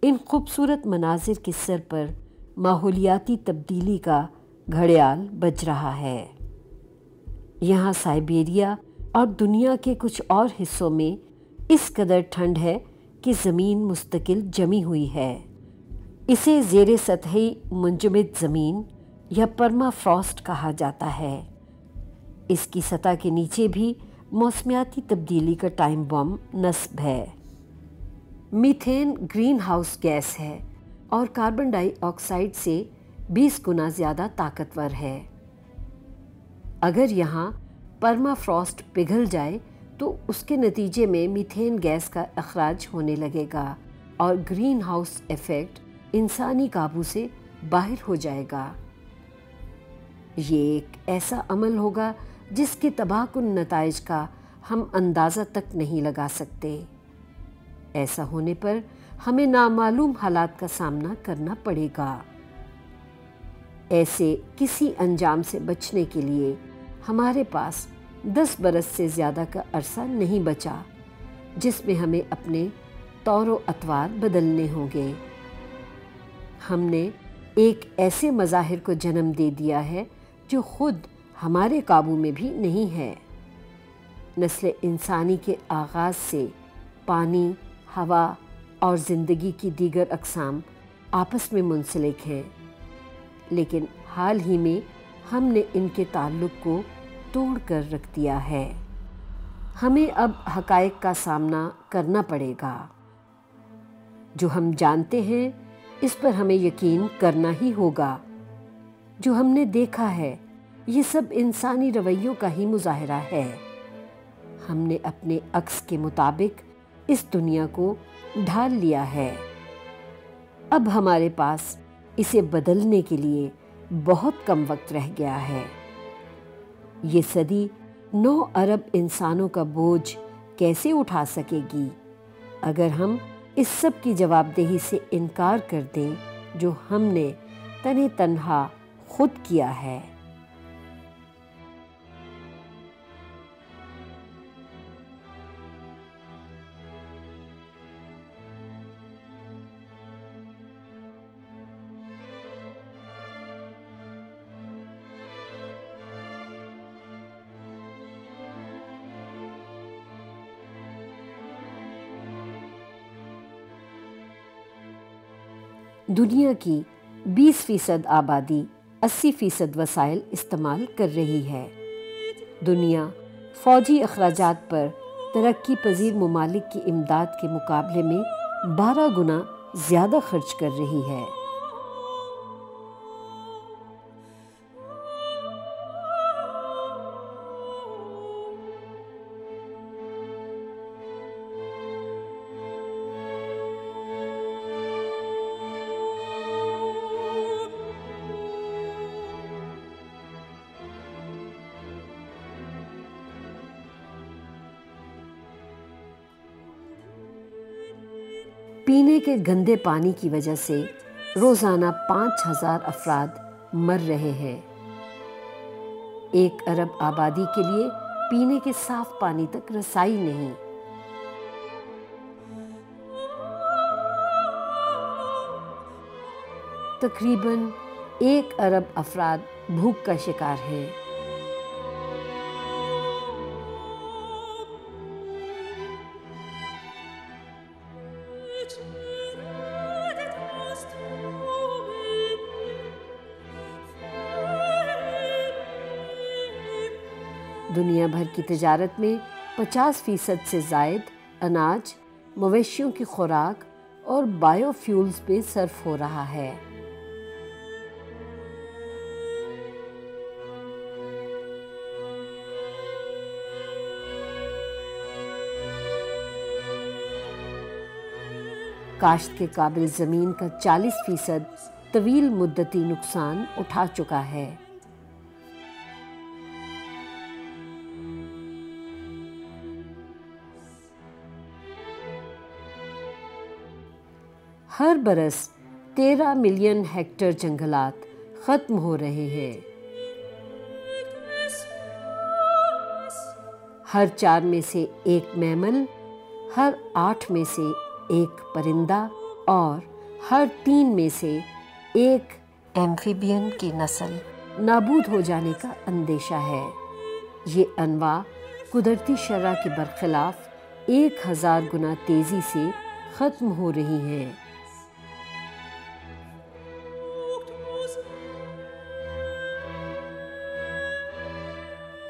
ان خوبصورت مناظر کے سر پر ماحولیاتی تبدیلی کا گھڑیال بج رہا ہے۔ یہاں سائبیریا اور دنیا کے کچھ اور حصوں میں اس قدر ٹھنڈ ہے کہ زمین مستقل جمی ہوئی ہے۔ اسے زیر سطحی منجمد زمین یا پرما فراسٹ کہا جاتا ہے۔ اس کی سطح کے نیچے بھی موسمیاتی تبدیلی کا ٹائم بم نصب ہے۔ میتھین گرین ہاؤس گیس ہے اور کاربن ڈائی آکسائیڈ سے 20 گنا زیادہ طاقتور ہے۔ اگر یہاں پرما فراسٹ پگھل جائے تو اس کے نتیجے میں میتھین گیس کا اخراج ہونے لگے گا اور گرین ہاؤس ایفیکٹ انسانی قابو سے باہر ہو جائے گا۔ یہ ایک ایسا عمل ہوگا جس کے تباہ کن نتائج کا ہم اندازہ تک نہیں لگا سکتے۔ ایسا ہونے پر ہمیں نامعلوم حالات کا سامنا کرنا پڑے گا۔ ایسے کسی انجام سے بچنے کے لیے ہمارے پاس 10 برس سے زیادہ کا عرصہ نہیں بچا، جس میں ہمیں اپنے طور و اطوار بدلنے ہوں گے۔ ہم نے ایک ایسے مظاہر کو جنم دے دیا ہے جو خود ہمارے قابو میں بھی نہیں ہے۔ نسل انسانی کے آغاز سے پانی، ہوا اور زندگی کی دیگر اقسام آپس میں منسلک ہیں، لیکن حال ہی میں ہم نے ان کے تعلق کو توڑ کر رکھ دیا ہے۔ ہمیں اب حقائق کا سامنا کرنا پڑے گا۔ جو ہم جانتے ہیں اس پر ہمیں یقین کرنا ہی ہوگا۔ جو ہم نے دیکھا ہے یہ سب انسانی رویوں کا ہی مظاہرہ ہے۔ ہم نے اپنے عکس کے مطابق اس دنیا کو ڈھال لیا ہے۔ اب ہمارے پاس اسے بدلنے کے لیے بہت کم وقت رہ گیا ہے۔ یہ صدی 9 ارب انسانوں کا بوجھ کیسے اٹھا سکے گی اگر ہم اس سب کی جواب دہی سے انکار کر دیں جو ہم نے تنِ تنہا خود کیا ہے۔ دنیا کی 20% آبادی 80% وسائل استعمال کر رہی ہے۔ دنیا فوجی اخراجات پر ترقی پذیر ممالک کی امداد کے مقابلے میں 12 گنا زیادہ خرچ کر رہی ہے۔ پینے کے گندے پانی کی وجہ سے روزانہ 5000 افراد مر رہے ہیں۔ 1 ارب آبادی کے لیے پینے کے صاف پانی تک رسائی نہیں۔ تقریباً 1 ارب افراد بھوک کا شکار ہیں۔ دنیا بھر کی تجارت میں 50% سے زائد اناج، مویشیوں کی خوراک اور بائیو فیولز پہ صرف ہو رہا ہے۔ کاشت کے قابل زمین کا 40% طویل مدتی نقصان اٹھا چکا ہے۔ ہر برس 13 ملین ہیکٹر جنگلات ختم ہو رہے ہیں۔ ہر 4 میں سے 1 میمل، ہر 8 میں سے 1 پرندہ اور ہر 3 میں سے 1 ایمفیبین کی نسل نابود ہو جانے کا اندیشہ ہے۔ یہ انواع قدرتی شرح کے برخلاف 1000 گنا تیزی سے ختم ہو رہی ہیں۔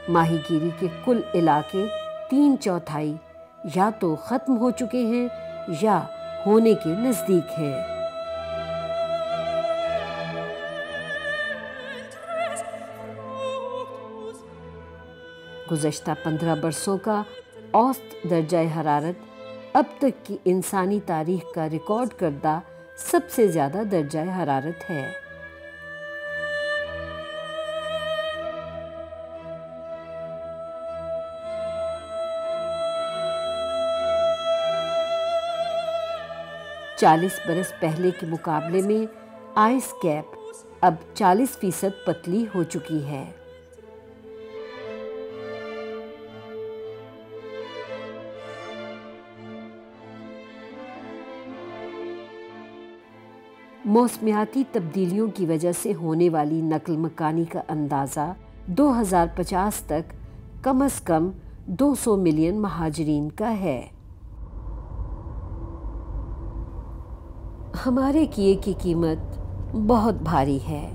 ماہی گیری کے کل علاقے 3/4 یا تو ختم ہو چکے ہیں یا ہونے کے نزدیک ہیں۔ گزشتہ 15 برسوں کا اوسط درجہ حرارت اب تک کی انسانی تاریخ کا ریکارڈ کردہ سب سے زیادہ درجہ حرارت ہے۔ چالیس برس پہلے کے مقابلے میں آئس کیپ اب 40% پتلی ہو چکی ہے۔ موسمیاتی تبدیلیوں کی وجہ سے ہونے والی نقل مکانی کا اندازہ 2050 تک کم از کم 200 ملین مہاجرین کا ہے۔ ہمارے کیے کی قیمت بہت بھاری ہے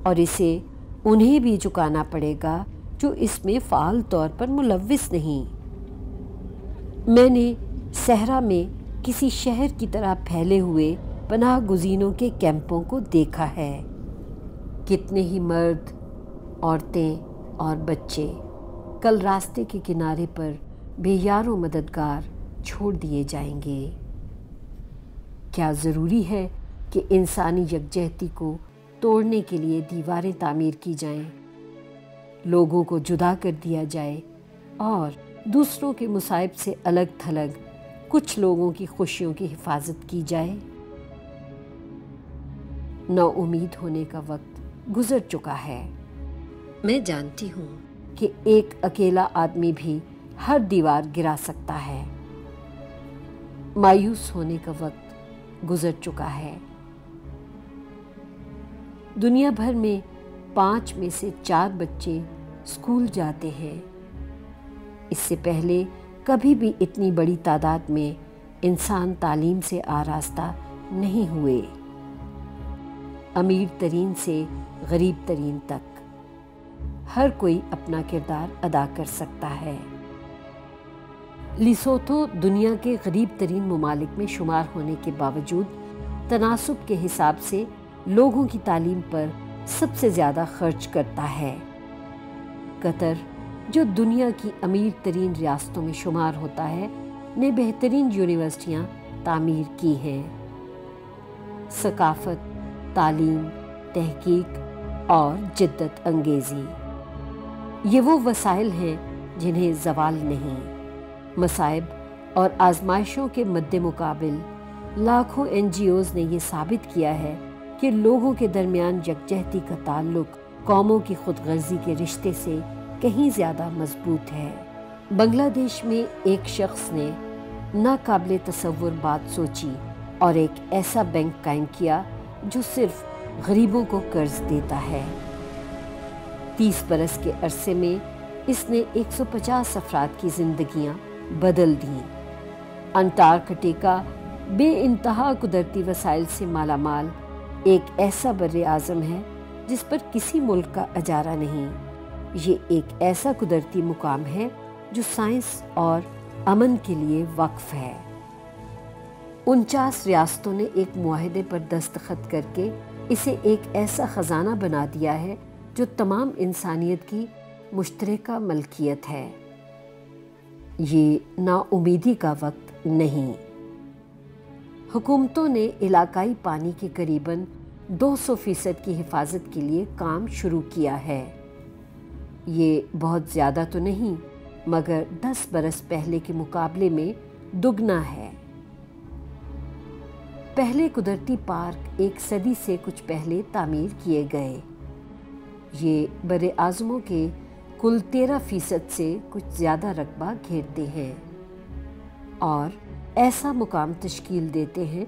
اور اسے انہیں بھی چکانا پڑے گا جو اس میں فعال طور پر ملوث نہیں۔ میں نے صحرا میں کسی شہر کی طرح پھیلے ہوئے پناہ گزینوں کے کیمپوں کو دیکھا ہے۔ کتنے ہی مرد، عورتیں اور بچے کل راستے کے کنارے پر بے یار و مددگار چھوڑ دیے جائیں گے۔ کیا ضروری ہے کہ انسانی یکجہتی کو توڑنے کے لیے دیواریں تعمیر کی جائیں، لوگوں کو جدا کر دیا جائے اور دوسروں کے مصائب سے الگ تھلگ کچھ لوگوں کی خوشیوں کی حفاظت کی جائے؟ نا امید ہونے کا وقت گزر چکا ہے۔ میں جانتی ہوں کہ ایک اکیلا آدمی بھی ہر دیوار گرا سکتا ہے۔ مایوس ہونے کا وقت گزر چکا ہے۔ دنیا بھر میں 5 میں سے 4 بچے اسکول جاتے ہیں۔ اس سے پہلے کبھی بھی اتنی بڑی تعداد میں انسان تعلیم سے آراستہ نہیں ہوئے، امیر ترین سے غریب ترین تک ہر کوئی اپنا کردار ادا کر سکتا ہے۔ لیسوتھو دنیا کے غریب ترین ممالک میں شمار ہونے کے باوجود تناسب کے حساب سے لوگوں کی تعلیم پر سب سے زیادہ خرچ کرتا ہے۔ قطر، جو دنیا کی امیر ترین ریاستوں میں شمار ہوتا ہے، نے بہترین یونیورسٹیاں تعمیر کی ہیں۔ ثقافت، تعلیم، تحقیق اور جدت انگیزی، یہ وہ وسائل ہیں جنہیں زوال نہیں۔ مصائب اور آزمائشوں کے مد مقابل لاکھوں NGOs نے یہ ثابت کیا ہے کہ لوگوں کے درمیان یکجہتی کا تعلق قوموں کی خود غرضی کے رشتے سے کہیں زیادہ مضبوط ہے۔ بنگلہ دیش میں ایک شخص نے ناقابل تصور بات سوچی اور ایک ایسا بینک قائم کیا جو صرف غریبوں کو قرض دیتا ہے۔ 30 برس کے عرصے میں اس نے 150 افراد کی زندگیاں بدل دیں۔ انٹارکٹیکا بے انتہا قدرتی وسائل سے مالا مال ایک ایسا بر اعظم ہے جس پر کسی ملک کا اجارہ نہیں۔ یہ ایک ایسا قدرتی مقام ہے جو سائنس اور امن کے لیے وقف ہے۔ 49 ریاستوں نے ایک معاہدے پر دستخط کر کے اسے ایک ایسا خزانہ بنا دیا ہے جو تمام انسانیت کی مشترکہ ملکیت ہے۔ یہ نا امیدی کا وقت نہیں۔ حکومتوں نے علاقائی پانی کے قریباً 200% کی حفاظت کے لیے کام شروع کیا ہے۔ یہ بہت زیادہ تو نہیں، مگر 10 برس پہلے کے مقابلے میں دگنا ہے۔ پہلے قدرتی پارک 1 صدی سے کچھ پہلے تعمیر کیے گئے۔ یہ بر اعظموں کے کل 13% سے کچھ زیادہ رقبہ گھیرتے ہیں اور ایسا مقام تشکیل دیتے ہیں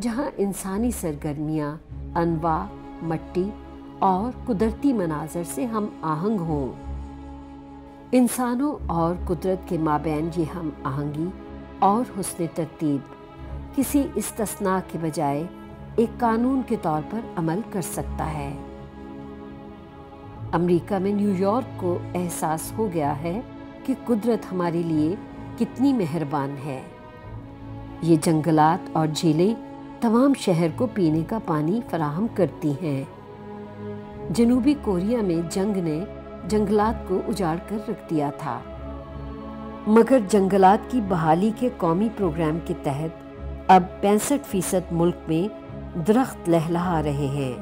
جہاں انسانی سرگرمیاں، انواع، مٹی اور قدرتی مناظر سے ہم آہنگ ہوں۔ انسانوں اور قدرت کے مابین یہ ہم آہنگی اور حسن ترتیب کسی استثناء کے بجائے ایک قانون کے طور پر عمل کر سکتا ہے۔ امریکہ میں نیو یارک کو احساس ہو گیا ہے کہ قدرت ہمارے لیے کتنی مہربان ہے۔ یہ جنگلات اور جھیلیں تمام شہر کو پینے کا پانی فراہم کرتی ہیں۔ جنوبی کوریا میں جنگ نے جنگلات کو اجاڑ کر رکھ دیا تھا، مگر جنگلات کی بحالی کے قومی پروگرام کے تحت اب 65% ملک میں درخت لہلہا رہے ہیں۔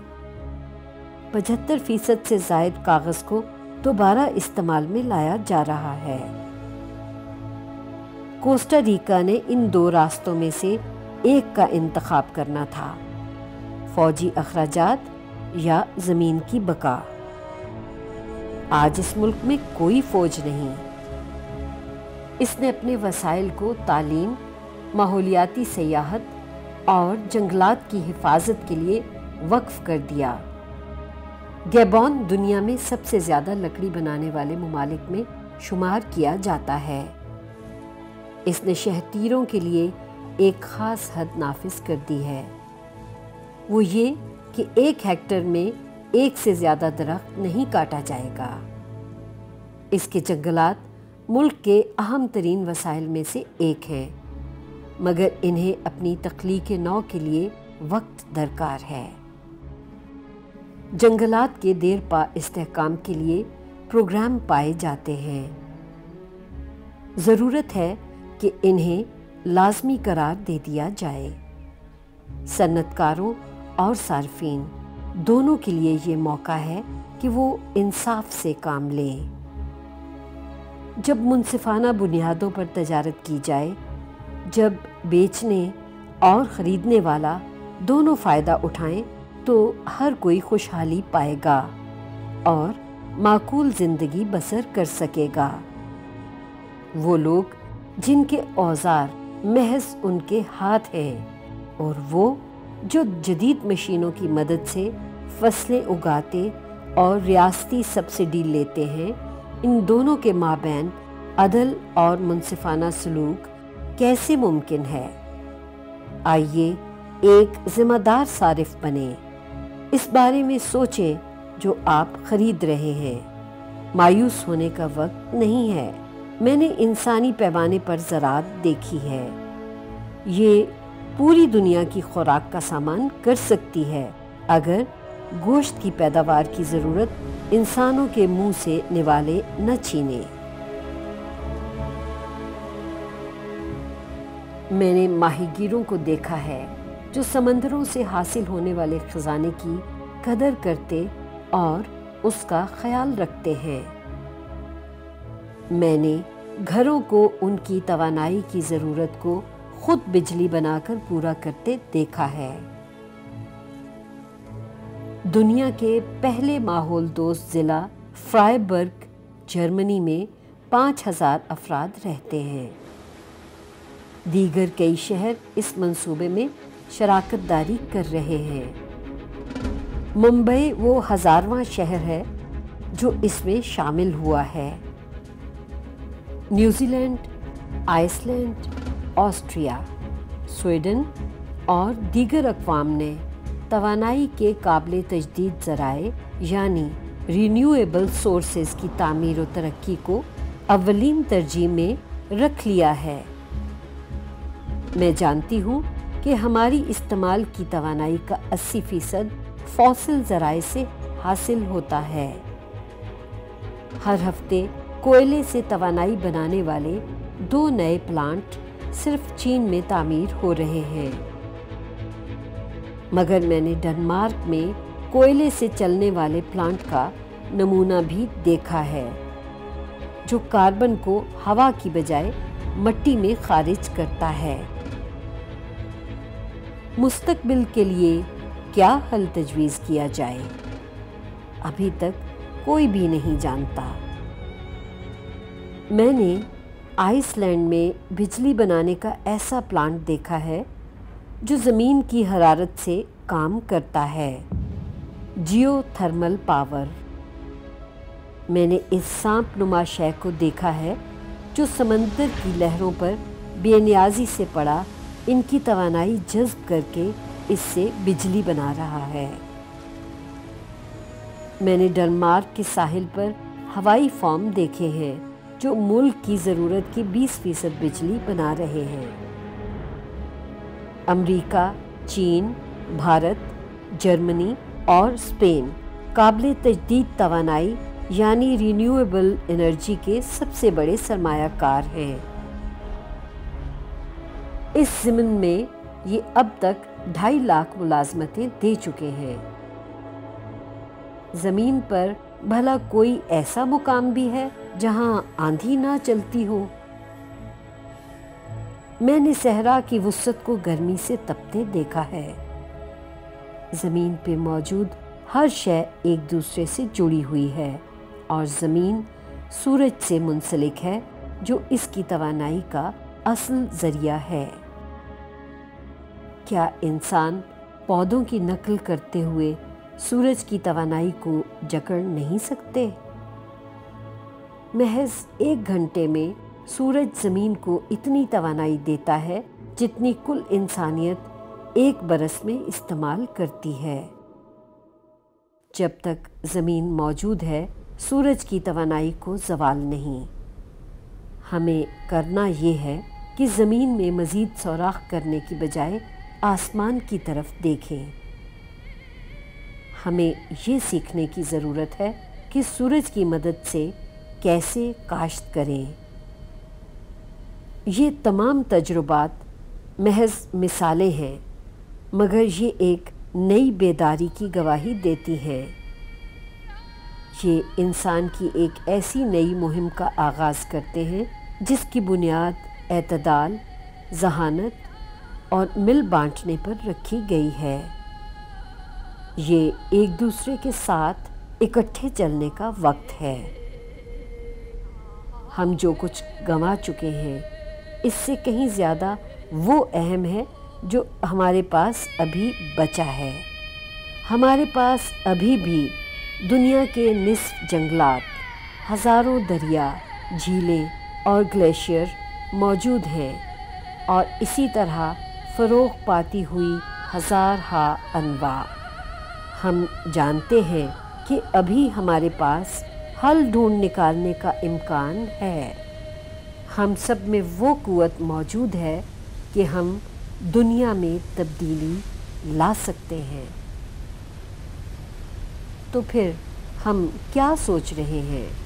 75% سے زائد کاغذ کو دوبارہ استعمال میں لایا جا رہا ہے۔ کوسٹا ریکا نے ان 2 راستوں میں سے ایک کا انتخاب کرنا تھا، فوجی اخراجات یا زمین کی بقا۔ آج اس ملک میں کوئی فوج نہیں۔ اس نے اپنے وسائل کو تعلیم، ماحولیاتی سیاحت اور جنگلات کی حفاظت کے لیے وقف کر دیا۔ گیبون دنیا میں سب سے زیادہ لکڑی بنانے والے ممالک میں شمار کیا جاتا ہے۔ اس نے شہتیروں کے لیے ایک خاص حد نافذ کر دی ہے، وہ یہ کہ 1 ہیکٹر میں 1 سے زیادہ درخت نہیں کاٹا جائے گا۔ اس کے جنگلات ملک کے اہم ترین وسائل میں سے ایک ہیں، مگر انہیں اپنی تخلیق نو کے لیے وقت درکار ہے۔ جنگلات کے دیر پا استحکام کے لیے پروگرام پائے جاتے ہیں۔ ضرورت ہے کہ انہیں لازمی قرار دے دیا جائے۔ صنعت کاروں اور صارفین دونوں کے لیے یہ موقع ہے کہ وہ انصاف سے کام لیں۔ جب منصفانہ بنیادوں پر تجارت کی جائے، جب بیچنے اور خریدنے والا دونوں فائدہ اٹھائیں تو ہر کوئی خوشحالی پائے گا اور معقول زندگی بسر کر سکے گا۔ وہ لوگ جن کے اوزار محض ان کے ہاتھ ہیں اور وہ جو جدید مشینوں کی مدد سے فصلیں اگاتے اور ریاستی سبسڈی لیتے ہیں، ان دونوں کے مابین عدل اور منصفانہ سلوک کیسے ممکن ہے؟ آئیے ایک ذمہ دار صارف بنیں۔ اس بارے میں سوچیں جو آپ خرید رہے ہیں۔ مایوس ہونے کا وقت نہیں ہے۔ میں نے انسانی پیمانے پر زراعت دیکھی ہے۔ یہ پوری دنیا کی خوراک کا سامان کر سکتی ہے اگر گوشت کی پیداوار کی ضرورت انسانوں کے منہ سے نوالے نہ چھینے۔ میں نے ماہی گیروں کو دیکھا ہے جو سمندروں سے حاصل ہونے والے خزانے کی قدر کرتے اور اس کا خیال رکھتے ہیں۔ میں نے گھروں کو ان کی توانائی کی ضرورت کو خود بجلی بنا کر پورا کرتے دیکھا ہے۔ دنیا کے پہلے ماحول دوست ضلع فرائبرگ جرمنی میں 5000 افراد رہتے ہیں۔ دیگر کئی شہر اس منصوبے میں شراکت داری کر رہے ہیں۔ ممبئی وہ 1000واں شہر ہے جو اس میں شامل ہوا ہے۔ New Zealand, Iceland, Austria, Sweden اور دیگر اقوام نے توانائی کے قابل تجدید ذرائع یعنی رینیویبل سورسز کی تعمیر و ترقی کو اولین ترجیح میں رکھ لیا ہے۔ میں جانتی ہوں کہ ہماری استعمال کی توانائی کا 80% فوسل ذرائع سے حاصل ہوتا ہے۔ ہر ہفتے کوئلے سے توانائی بنانے والے 2 نئے پلانٹ صرف چین میں تعمیر ہو رہے ہیں، مگر میں نے ڈنمارک میں کوئلے سے چلنے والے پلانٹ کا نمونہ بھی دیکھا ہے جو کاربن کو ہوا کی بجائے مٹی میں خارج کرتا ہے۔ مستقبل کے لیے کیا حل تجویز کیا جائے، ابھی تک کوئی بھی نہیں جانتا۔ میں نے آئس لینڈ میں بجلی بنانے کا ایسا پلانٹ دیکھا ہے جو زمین کی حرارت سے کام کرتا ہے، جیو تھرمل پاور۔ میں نے اس سانپ نما شے کو دیکھا ہے جو سمندر کی لہروں پر بے نیازی سے پڑا ان کی توانائی جذب کر کے اس سے بجلی بنا رہا ہے۔ میں نے ڈنمارک کے ساحل پر ہوائی فارم دیکھے ہیں جو ملک کی ضرورت کی 20% بجلی بنا رہے ہیں۔ امریکہ، چین، بھارت، جرمنی اور اسپین قابل تجدید توانائی یعنی رینیویبل انرجی کے سب سے بڑے سرمایہ کار ہیں۔ اس ضمن میں یہ اب تک 2.5 لاکھ ملازمتیں دے چکے ہیں۔ زمین پر بھلا کوئی ایسا مقام بھی ہے جہاں آندھی نہ چلتی ہو؟ میں نے صحرا کی وسعت کو گرمی سے تپتے دیکھا ہے۔ زمین پہ موجود ہر شے ایک دوسرے سے جڑی ہوئی ہے اور زمین سورج سے منسلک ہے جو اس کی توانائی کا اصل ذریعہ ہے۔ کیا انسان پودوں کی نقل کرتے ہوئے سورج کی توانائی کو جکڑ نہیں سکتے؟ محض 1 گھنٹے میں سورج زمین کو اتنی توانائی دیتا ہے جتنی کل انسانیت 1 برس میں استعمال کرتی ہے۔ جب تک زمین موجود ہے سورج کی توانائی کو زوال نہیں۔ ہمیں کرنا یہ ہے کہ زمین میں مزید سوراخ کرنے کی بجائے آسمان کی طرف دیکھیں۔ ہمیں یہ سیکھنے کی ضرورت ہے کہ سورج کی مدد سے کیسے کاشت کریں۔ یہ تمام تجربات محض مثالیں ہیں، مگر یہ ایک نئی بیداری کی گواہی دیتی ہیں۔ یہ انسان کی ایک ایسی نئی مہم کا آغاز کرتے ہیں جس کی بنیاد اعتدال، ذہانت اور مل بانٹنے پر رکھی گئی ہے۔ یہ ایک دوسرے کے ساتھ اکٹھے چلنے کا وقت ہے۔ ہم جو کچھ گنوا چکے ہیں اس سے کہیں زیادہ وہ اہم ہے جو ہمارے پاس ابھی بچا ہے۔ ہمارے پاس ابھی بھی دنیا کے نصف جنگلات، ہزاروں دریا، جھیلیں اور گلیشیئر موجود ہیں اور اسی طرح فروغ پاتی ہوئی ہزار ہا انواع۔ ہم جانتے ہیں کہ ابھی ہمارے پاس حل ڈھونڈ نکالنے کا امکان ہے۔ ہم سب میں وہ قوت موجود ہے کہ ہم دنیا میں تبدیلی لا سکتے ہیں۔ تو پھر ہم کیا سوچ رہے ہیں؟